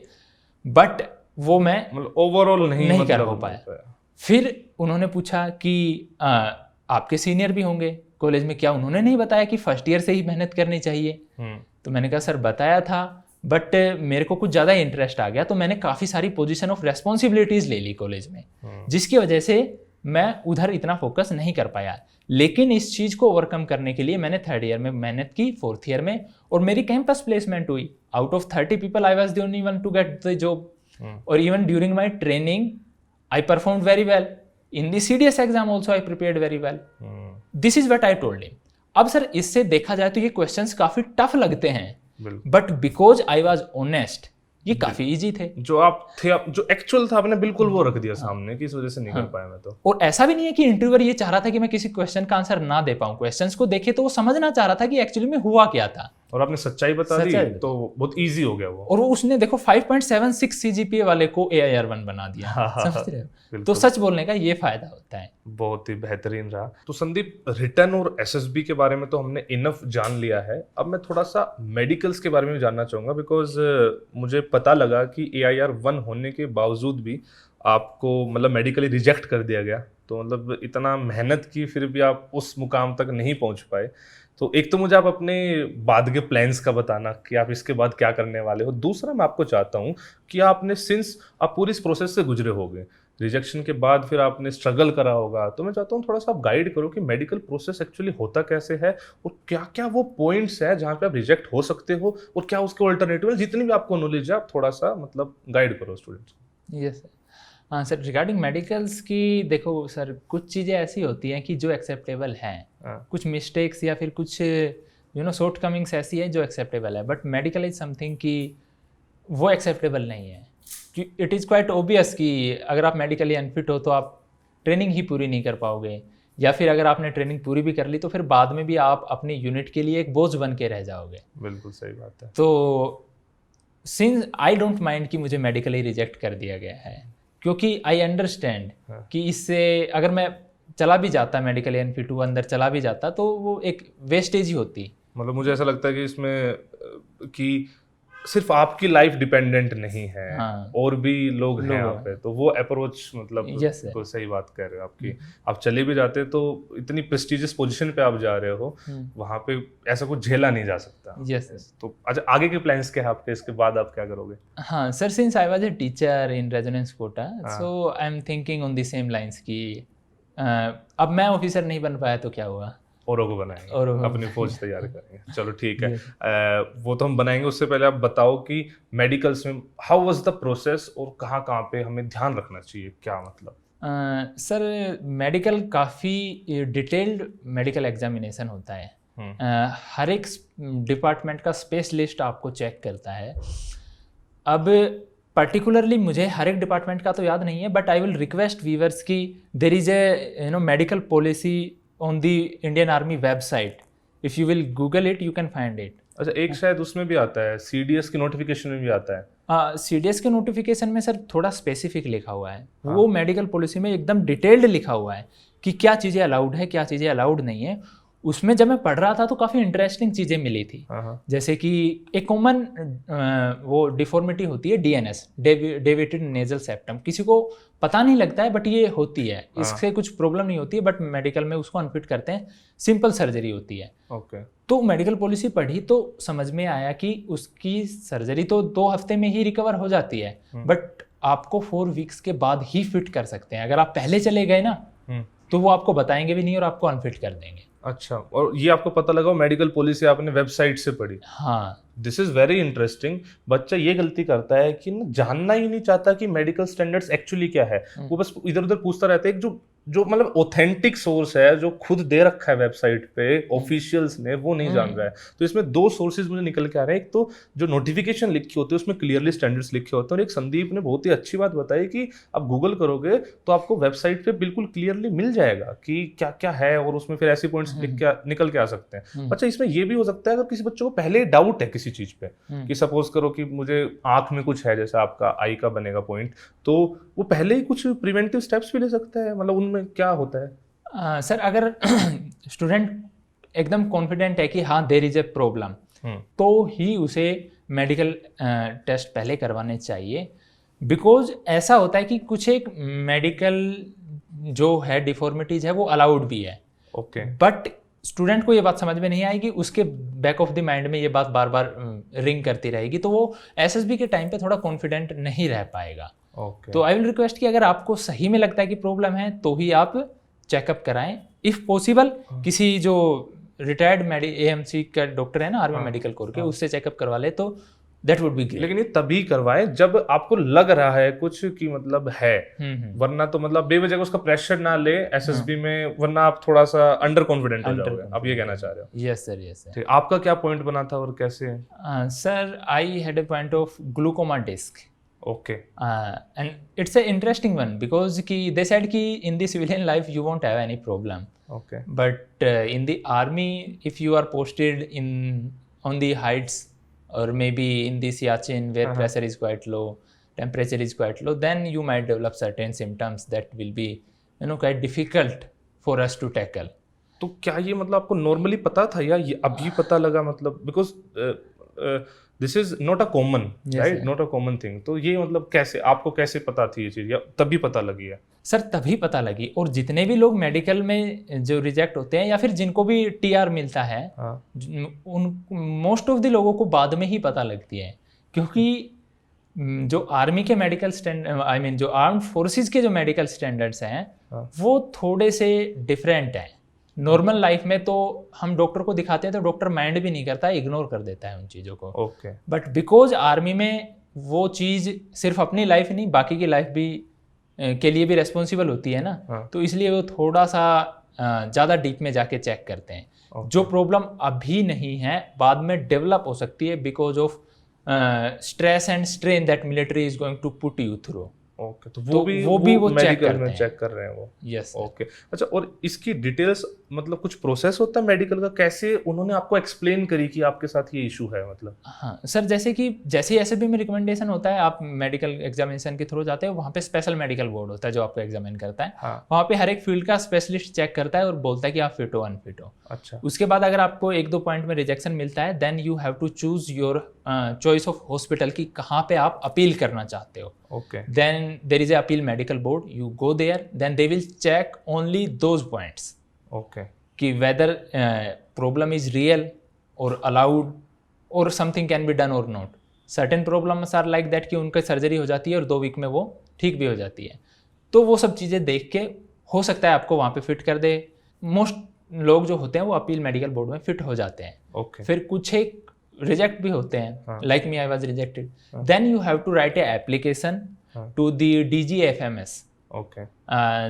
but वो मैं मतलब ओवरऑल नहीं कर हो पाया। फिर उन्होंने पूछा कि आपके सीनियर भी होंगे कॉलेज में, क्या उन्होंने नहीं बताया कि फर्स्ट ईयर से ही मेहनत करनी चाहिए? तो मैंने कहा सर बताया था, बट मेरे को कुछ ज़्यादा इंटरेस्ट आ गया, तो मैंने काफ़ी सारी पोजीशन ऑफ रेस्पॉन्सिबिलिटीज़ ले ली कॉलेज में, जिसकी वजह से मैं उधर इतना फोकस नहीं कर पाया। लेकिन इस चीज़ को ओवरकम करने के लिए मैंने 3rd ईयर में मेहनत की, 4th ईयर में, और मेरी कैंपस प्लेसमेंट हुई। Out of 30 people I was the only one to get the job, और even during my training I performed very well. In the CDS exam also I prepared very well. This is what I told him. अब सर इससे देखा जाए तो ये क्वेश्चंस काफ़ी टफ लगते हैं, but because I was honest ये काफ़ी ईजी थे। जो आप थे, जो एक्चुअल था, आपने बिल्कुल वो रख दिया सामने कि इस वजह से नहीं कर पाया मैं तो। और ऐसा भी नहीं है कि इंटरव्यूअर ये चाह रहा था कि मैं किसी क्वेश्चन का आंसर ना दे पाऊं। क्वेश्चंस को देखे तो वो समझना चाह रहा था कि एक्चुअली में हुआ क्या था, और आपने सच्चाई बता दी तो बहुत इजी हो गया वो। और उसने देखो 5.76 CGPA वाले को AIR1 बना दिया। समझ रहे हो? तो सच बोलने का ये फायदा होता है। बहुत ही बेहतरीन रहा। तो संदीप, रिटर्न और SSB के बारे में तो हमने इनफ जान लिया है। अब मैं थोड़ा सा मेडिकल्स के बारे में जानना चाहूँगा, बिकॉज मुझे पता लगा कि AIR1 होने के बावजूद भी आपको मतलब मेडिकली रिजेक्ट कर दिया गया। तो मतलब इतना मेहनत की फिर भी आप उस मुकाम तक नहीं पहुँच पाए। तो एक तो मुझे आप अपने बाद के प्लान्स का बताना कि आप इसके बाद क्या करने वाले हो। दूसरा, मैं आपको चाहता हूँ कि आपने सिंस आप पूरी इस प्रोसेस से गुजरे होगे, रिजेक्शन के बाद फिर आपने स्ट्रगल करा होगा, तो मैं चाहता हूँ थोड़ा सा आप गाइड करो कि मेडिकल प्रोसेस एक्चुअली होता कैसे है, और क्या क्या वो पॉइंट्स है जहाँ पे आप रिजेक्ट हो सकते हो, और क्या उसके ऑल्टरनेटिव है। जितनी भी आपको नॉलेज है आप थोड़ा सा मतलब गाइड करो स्टूडेंट्स को। यस हाँ सर, रिगार्डिंग मेडिकल्स की देखो सर, कुछ चीज़ें ऐसी होती हैं कि जो एक्सेप्टेबल हैं, कुछ मिस्टेक्स या फिर कुछ शॉर्ट कमिंग्स ऐसी है जो एक्सेप्टेबल है, बट मेडिकल इज समथिंग कि वो एक्सेप्टेबल नहीं है। इट इज़ क्वाइट ओबियस कि अगर आप मेडिकली अनफिट हो तो आप ट्रेनिंग ही पूरी नहीं कर पाओगे, या फिर अगर आपने ट्रेनिंग पूरी भी कर ली तो फिर बाद में भी आप अपनी यूनिट के लिए एक बोझ बन के रह जाओगे। बिल्कुल सही बात है। तो सिंस आई डोंट माइंड कि मुझे मेडिकली रिजेक्ट कर दिया गया है, क्योंकि आई अंडरस्टैंड कि इससे अगर मैं चला भी जाता मेडिकली अनफिट अंदर चला भी जाता तो वो एक वेस्टेज ही होती। मतलब मुझे ऐसा लगता है कि इसमें कि सिर्फ आपकी लाइफ डिपेंडेंट नहीं है, और भी लोग हैं यहाँ पे, तो वो अप्रोच मतलब बिल्कुल सही बात कर रहे हो आपकी। आप चले भी जाते तो इतनी प्रेस्टिजियस पोजीशन पे आप जा रहे हो, वहाँ पे ऐसा कुछ झेला नहीं जा सकता। तो अच्छा, आगे के प्लान्स क्या है आपके, इसके बाद आप क्या करोगे? हाँ sir, since I was a teacher in Resonance Kota, so I am thinking on the same lines कि अब मैं ऑफिसर नहीं बन पाया तो क्या हुआ, औरों को बनाएंगे, अपनी फौज तैयार करेंगे। चलो ठीक है, वो तो हम बनाएंगे। उससे पहले आप बताओ कि मेडिकल्स में हाउ वाज द प्रोसेस, और कहाँ कहाँ पे हमें ध्यान रखना चाहिए, क्या मतलब? सर मेडिकल काफ़ी डिटेल्ड मेडिकल एग्जामिनेशन होता है। हर एक डिपार्टमेंट का स्पेशलिस्ट आपको चेक करता है। अब पर्टिकुलरली मुझे हर एक डिपार्टमेंट का तो याद नहीं है, but I will request viewers की there is a medical policy on the Indian Army website. If you will Google it, you can find it. अच्छा, एक शायद उसमें भी आता है, CDS के नोटिफिकेशन में भी आता है। CDS के नोटिफिकेशन में सर थोड़ा स्पेसिफिक लिखा हुआ है। वो मेडिकल पॉलिसी में एकदम डिटेल्ड लिखा हुआ है कि क्या चीज़ें अलाउड है, क्या चीज़ें अलाउड नहीं है। उसमें जब मैं पढ़ रहा था तो काफ़ी इंटरेस्टिंग चीज़ें मिली थी, जैसे कि एक कॉमन वो डिफॉर्मिटी होती है DNS, डेविएटेड नेजल सेप्टम। किसी को पता नहीं लगता है बट ये होती है, इससे कुछ प्रॉब्लम नहीं होती है, बट मेडिकल में उसको अनफिट करते हैं, सिंपल सर्जरी होती है। तो मेडिकल पॉलिसी पढ़ी तो समझ में आया कि उसकी सर्जरी तो 2 हफ्ते में ही रिकवर हो जाती है, बट आपको 4 वीक्स के बाद ही फिट कर सकते हैं। अगर आप पहले चले गए ना तो वो आपको बताएंगे भी नहीं और आपको अनफिट कर देंगे। अच्छा, और ये आपको पता लगा मेडिकल पॉलिसी आपने वेबसाइट से पढ़ी? हाँ, दिस इज वेरी इंटरेस्टिंग। बच्चा ये गलती करता है कि ना जानना ही नहीं चाहता कि मेडिकल स्टैंडर्ड्स एक्चुअली क्या है, वो बस इधर उधर पूछता रहता है। जो जो मतलब ऑथेंटिक सोर्स है, जो खुद दे रखा है वेबसाइट पे ऑफिशियल्स ने, वो नहीं जान रहा है। तो इसमें दो सोर्सेज मुझे निकल के आ रहे हैं। एक तो जो नोटिफिकेशन लिखी होती है उसमें क्लियरली स्टैंडर्ड्स लिखे होते हैं, और एक संदीप ने बहुत ही अच्छी बात बताई कि आप गूगल करोगे तो आपको वेबसाइट पे बिल्कुल क्लियरली मिल जाएगा कि क्या क्या है, और उसमें फिर ऐसे पॉइंट्स निकल के आ सकते हैं। अच्छा, इसमें ये भी हो सकता है अगर किसी बच्चों को पहले डाउट है किसी चीज पे, कि सपोज करो कि मुझे आंख में कुछ है, जैसे आपका आई का बनेगा पॉइंट, तो वो पहले ही कुछ प्रिवेंटिव स्टेप्स भी ले सकता है। मतलब उनमें क्या होता है? सर अगर स्टूडेंट एकदम कॉन्फिडेंट है कि हाँ देयर इज ए प्रॉब्लम, तो ही उसे मेडिकल टेस्ट पहले करवाने चाहिए। बिकॉज ऐसा होता है कि कुछ एक मेडिकल जो है डिफॉर्मिटीज है वो अलाउड भी है, ओके, बट स्टूडेंट को ये बात समझ में नहीं आएगी, उसके बैक ऑफ द माइंड में ये बात बार बार रिंग करती रहेगी, तो वो एसएसबी के टाइम पे थोड़ा कॉन्फिडेंट नहीं रह पाएगा। ओके, तो आई विल रिक्वेस्ट कि अगर आपको सही में लगता है कि प्रॉब्लम है तो ही आप चेकअप कराएं। इफ पॉसिबल किसी जो रिटायर्ड एएमसी का डॉक्टर है ना आर्मी मेडिकल कोर के, उससे चेकअप करवा ले तो दैट वुड बी ग्रेट। लेकिन ये तभी करवाएं जब आपको लग रहा है कुछ की मतलब है, वरना तो मतलब बेवजह का उसका प्रेशर ना ले एसएसबी में, वरना आप थोड़ा सा अंडर कॉन्फिडेंट हो जाओगे। आप ये कहना चाह रहे हो? Yes sir, yes sir. ठीक, आपका क्या पॉइंट बना था और कैसे? Sir I had a point of glaucoma disc. Okay. And it's an interesting one because they said कि in the civilian life you won't have any problem. Okay. But in the army, if you are posted on the heights or maybe in the Siachen where pressure is quite low, temperature is quite low, then you might develop certain symptoms that will be quite difficult for us to tackle. तो क्या ये मतलब आपको नॉर्मली पता था या ये अभी पता लगा? मतलब because this is not a common, right, not a common thing. तो ये मतलब कैसे आपको कैसे पता थी ये चीज, या तभी पता लगी है? सर तभी पता लगी, और जितने भी लोग मेडिकल में जो रिजेक्ट होते हैं या फिर जिनको भी टीआर मिलता है, उन मोस्ट ऑफ द लोगों को बाद में ही पता लगती है, क्योंकि जो आर्मी के मेडिकल स्टैंडर्ड जो आर्म फोर्सेस के जो मेडिकल स्टैंडर्ड्स हैं वो थोड़े से डिफरेंट हैं। नॉर्मल लाइफ में तो हम डॉक्टर को दिखाते हैं तो डॉक्टर माइंड भी नहीं करता, इग्नोर कर देता है उन चीज़ों को। ओके। बट बिकॉज आर्मी में वो चीज़ सिर्फ अपनी लाइफ नहीं बाकी की लाइफ भी के लिए भी रेस्पॉन्सिबल होती है ना, तो इसलिए वो थोड़ा सा ज़्यादा डीप में जाके चेक करते हैं। जो प्रॉब्लम अभी नहीं है बाद में डेवलप हो सकती है because of stress and strain that military is going to put you through. Okay, तो वो मेडिकल में चेक कर रहे हैं वो? यस। ओके, अच्छा, और इसकी डिटेल्स मतलब कुछ प्रोसेस होता है मेडिकल का, कैसे उन्होंने आपको एक्सप्लेन करी कि आपके साथ ये इशू है? मतलब हाँ सर, जैसे ही एसएसबी में रिकमेंडेशन होता है, आप मेडिकल एग्जामिनेशन के थ्रू जाते हैं, वहाँ पे स्पेशल मेडिकल बोर्ड होता है जो आपको एग्जामिन करता है। वहाँ पे हर एक फील्ड का स्पेशलिस्ट चेक करता है और बोलता है कि आप फिट हो अनफिट हो। अच्छा, उसके बाद अगर आपको 1-2 पॉइंट में रिजेक्शन मिलता है, then you have to choose your choice of hospital की कहाँ पे आप अपील करना चाहते हो। Okay, then there is a appeal medical board, you go there, then they will check only those points. Okay, कि वेदर प्रॉब्लम इज रियल और अलाउड और समथिंग कैन बी डन और not. Certain problems are like that कि उनकी सर्जरी हो जाती है और 2 वीक में वो ठीक भी हो जाती है, तो वो सब चीज़ें देख के हो सकता है आपको वहाँ पे फिट कर दे। मोस्ट लोग जो होते हैं वो अपील मेडिकल बोर्ड में फिट हो जाते हैं। ओके, फिर कुछ एक रिजेक्ट भी होते हैं, like me I was rejected, then you have to write a application to the DGFMS। Okay,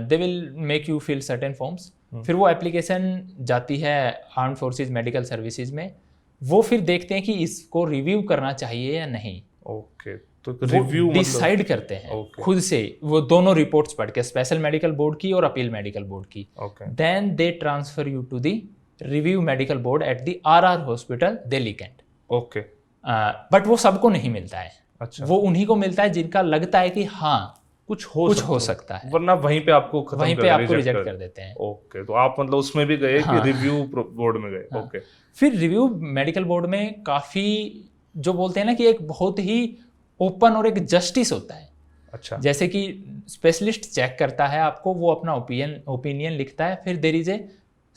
they will make you fill certain forms. फिर वो एप्लीकेशन जाती है आर्म फोर्सेस मेडिकल सर्विसेज में, वो फिर देखते हैं कि इसको रिव्यू करना चाहिए या नहीं। ओके, तो रिव्यू डिसाइड करते हैं खुद से, वो दोनों रिपोर्ट्स पढ़ के, स्पेशल मेडिकल बोर्ड की और अपील मेडिकल बोर्ड की। Then they transfer you to the review medical board at the RR hospital Delhi cantt. Okay, but वो सबको नहीं मिलता है। अच्छा, वो उन्हीं को मिलता है जिनका लगता है कि हाँ कुछ हो सकता है, वरना वहीं पे आपको रिजेक्ट कर देते हैं। ओके, तो आप मतलब उसमें भी गए कि रिव्यू बोर्ड में गए? ओके, फिर रिव्यू मेडिकल बोर्ड में काफ़ी जो बोलते हैं ना कि एक बहुत ही ओपन और एक जस्टिस होता है। अच्छा, जैसे कि स्पेशलिस्ट चेक करता है आपको, वो अपना ओपिनियन लिखता है, फिर there is a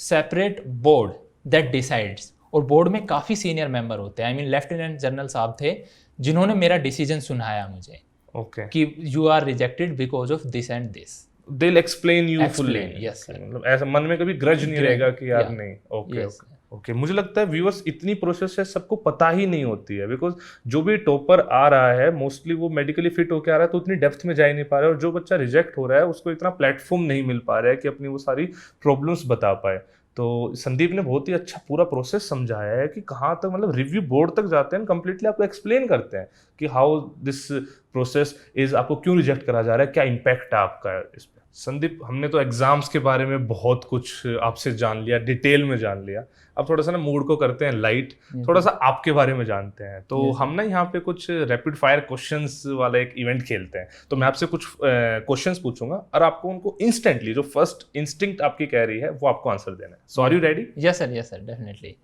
separate board that decides, और बोर्ड में काफ़ी सीनियर मेंबर होते हैं। आई मीन लेफ्टिनेंट जनरल साहब थे जिन्होंने मेरा डिसीजन सुनाया मुझे, ओके, कि you are rejected because of this and this. They will explain you fully. Yes, मतलब ऐसा मन में कभी ग्रज नहीं रहेगा कि यार नहीं। ओके, ओके मुझे लगता है व्यूअर्स इतनी प्रोसेस है सबको पता ही नहीं होती है, बिकॉज जो भी टॉपर आ रहा है मोस्टली वो मेडिकली फिट होकर आ रहा है तो उतनी डेप्थ में जा ही नहीं पा रहा है, और जो बच्चा रिजेक्ट हो रहा है उसको इतना प्लेटफॉर्म नहीं मिल पा रहा है कि अपनी वो सारी प्रॉब्लम्स बता पाए। तो संदीप ने बहुत ही अच्छा पूरा प्रोसेस समझाया है कि कहाँ तक, मतलब रिव्यू बोर्ड तक जाते हैं, कंप्लीटली आपको एक्सप्लेन करते हैं कि हाउ दिस प्रोसेस इज, आपको क्यों रिजेक्ट करा जा रहा है, क्या इम्पैक्ट है आपका इस पे। संदीप हमने तो एग्जाम्स के बारे में बहुत कुछ आपसे जान लिया, डिटेल में जान लिया। अब थोड़ा सा ना मूड को करते हैं लाइट, थोड़ा सा आपके बारे में जानते हैं। तो हम ना यहाँ पे कुछ रैपिड फायर क्वेश्चंस वाला एक इवेंट खेलते हैं। तो मैं आपसे कुछ क्वेश्चंस पूछूंगा और आपको उनको इंस्टेंटली, जो फर्स्ट इंस्टिंक्ट आपकी कह रही है वो आपको आंसर देना है। So are you ready? Yes sir, definitely.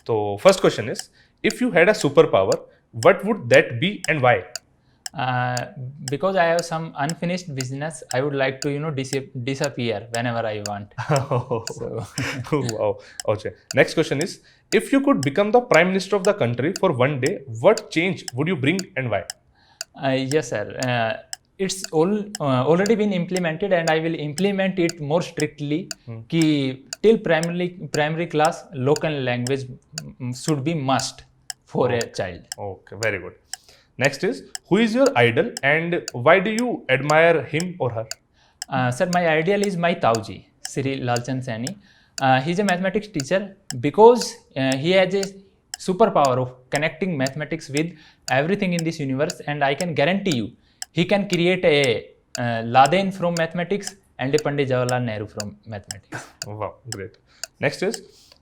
तो first question is, if you had a super power what would that be and why? Because I have some unfinished business, I would like to disappear whenever I want. So Wow. Okay. Next question is, if you could become the prime minister of the country for one day, what change would you bring and why? yes sir, it's already been implemented and I will implement it more strictly. कि till primary class local language should be must for a child. Okay, very good. Next is, who is your idol and why do you admire him or her? Sir, my ideal is my Tauji, Sri Lalchand Saini. He's a mathematics teacher because he has a superpower of connecting mathematics with everything in this universe, and I can guarantee you he can create a Laden from mathematics and a Pandit Jawaharlal Nehru from mathematics. Wow, great. Next is,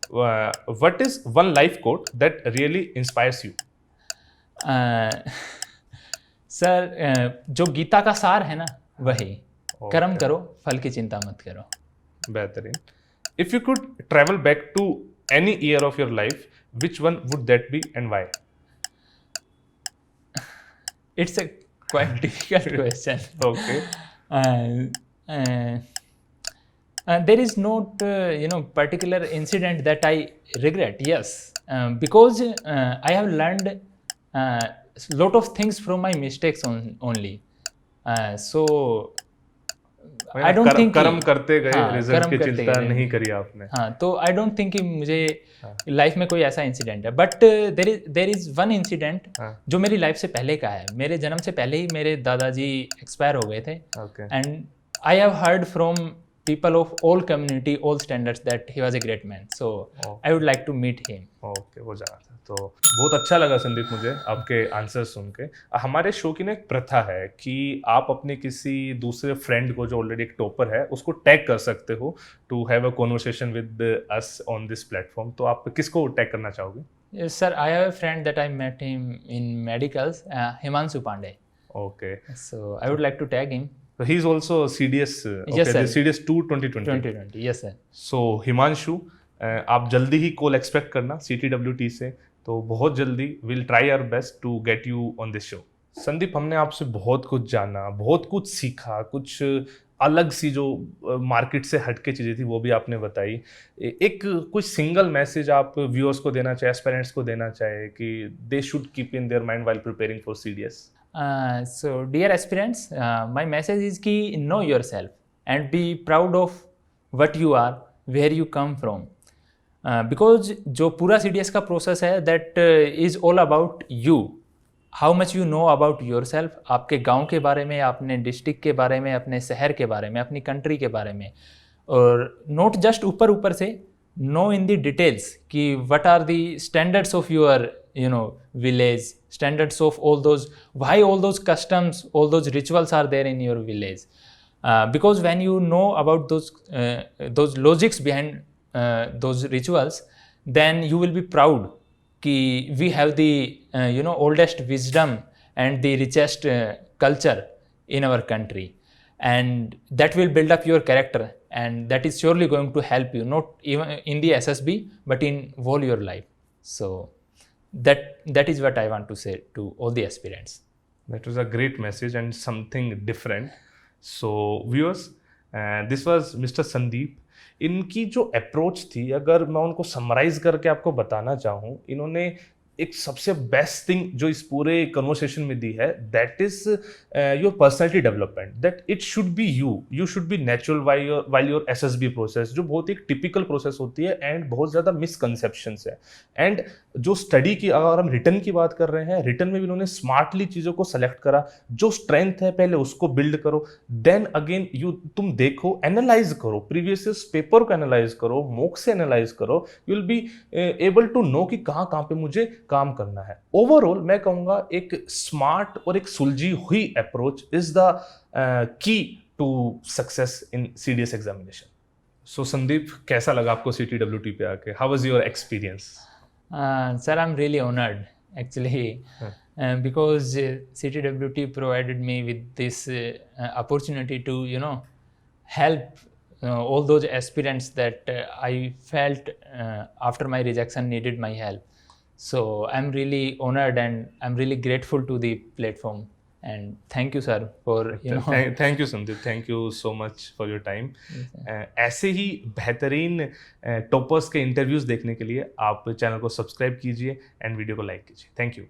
what is one life quote that really inspires you? Sir, जो गीता का सार है ना वही, कर्म करो फल की चिंता मत करो। बेहतरीन। If you could travel back to any year of your life, which one would that be and why? It's a quite difficult question. Okay. There is not particular incident that I regret. Yes, because I have learned lot of things from my mistakes only. So I don't think कर्म करते गए, रिजल्ट की करते चिंता गए। नहीं करी आपने। हाँ, तो आई डोंट थिंक कि मुझे लाइफ में कोई ऐसा इंसिडेंट है, but there is one incident जो मेरी लाइफ से पहले का है। मेरे जन्म से पहले ही मेरे दादाजी एक्सपायर हो गए थे, and I have heard from people of all community, all standards, that he was a great man. So I would like to meet him. Okay, वो जाना था। तो बहुत अच्छा लगा संदीप मुझे आपके आंसर सुन के। हमारे शो की ना एक प्रथा है कि आप अपने किसी दूसरे फ्रेंड को जो ऑलरेडी एक टॉपर है उसको टैग कर सकते हो to have a conversation with us on this platform. तो आप किसको टैग करना चाहोगे? Yes, sir, I have a friend that I met him in medicals, Himanshu Pandey. Okay. So I would like to tag him. So he is also CDS. Okay, Yes, sir. the CDS 2 2020. 2020, yes sir. So Himanshu, आप जल्दी ही कॉल एक्सपेक्ट करना CTWT से। तो बहुत जल्दी will try our best to get you on this show. Sandeep, हमने आपसे बहुत कुछ जाना, बहुत कुछ सीखा, कुछ अलग सी जो मार्केट से हटके चीज़ें थी वो भी आपने बताई। एक कुछ सिंगल मैसेज आप व्यूअर्स को देना चाहे, एस्पिरेंट्स को देना चाहे कि they should keep in their mind while preparing for CDS? So dear aspirants, my message is कि know yourself and be proud of what you are, where you come from, because जो पूरा CDS का प्रोसेस है that is all about you, how much you know about yourself, आपके गांव के बारे में, अपने डिस्ट्रिक्ट के बारे में, अपने शहर के बारे में, अपनी कंट्री के बारे में, और नॉट जस्ट ऊपर ऊपर से, know in the details कि what are the standards of your village, standards of all those, why all those customs, all those rituals are there in your village, because when you know about those logics behind those rituals, then you will be proud कि we have the oldest wisdom and the richest culture in our country, and that will build up your character, and that is surely going to help you, not even in the SSB but in whole your life. So that is what I want to say to all the aspirants. That was a great message and something different. So viewers, this was Mr. Sandeep. इनकी जो अप्रोच थी, अगर मैं उनको समराइज करके आपको बताना चाहूँ, इन्होंने एक सबसे बेस्ट थिंग जो इस पूरे कन्वर्सेशन में दी है, that is your personality development, that it should be you should be natural while your SSB process, जो बहुत ही टिपिकल प्रोसेस होती है एंड बहुत ज़्यादा मिसकंसेप्शंस है। एंड जो स्टडी की, अगर हम रिटर्न की बात कर रहे हैं, रिटर्न में भी उन्होंने स्मार्टली चीज़ों को सेलेक्ट करा, जो स्ट्रेंथ है पहले उसको बिल्ड करो, देन अगेन तुम देखो, एनालाइज करो, प्रीवियस पेपर को एनालाइज करो, मॉक से एनालाइज करो, you will be able to know कि कहाँ कहाँ पे मुझे काम करना है। ओवरऑल मैं कहूँगा एक स्मार्ट और एक सुलझी हुई approach is the key to success in CDS examination. So Sandeep, कैसा लगा आपको CTWT पे आके? How was your experience? Sir, I'm really honored actually because CTWT provided me with this opportunity to, help all those aspirants that I felt after my rejection needed my help. So I'm really honored and I'm really grateful to the platform. And thank you, sir, for thank you Sandeep, thank you so much for your time. ऐसे ही बेहतरीन टॉपर्स के इंटरव्यूज देखने के लिए आप चैनल को सब्सक्राइब कीजिए एंड वीडियो को लाइक कीजिए। Thank you.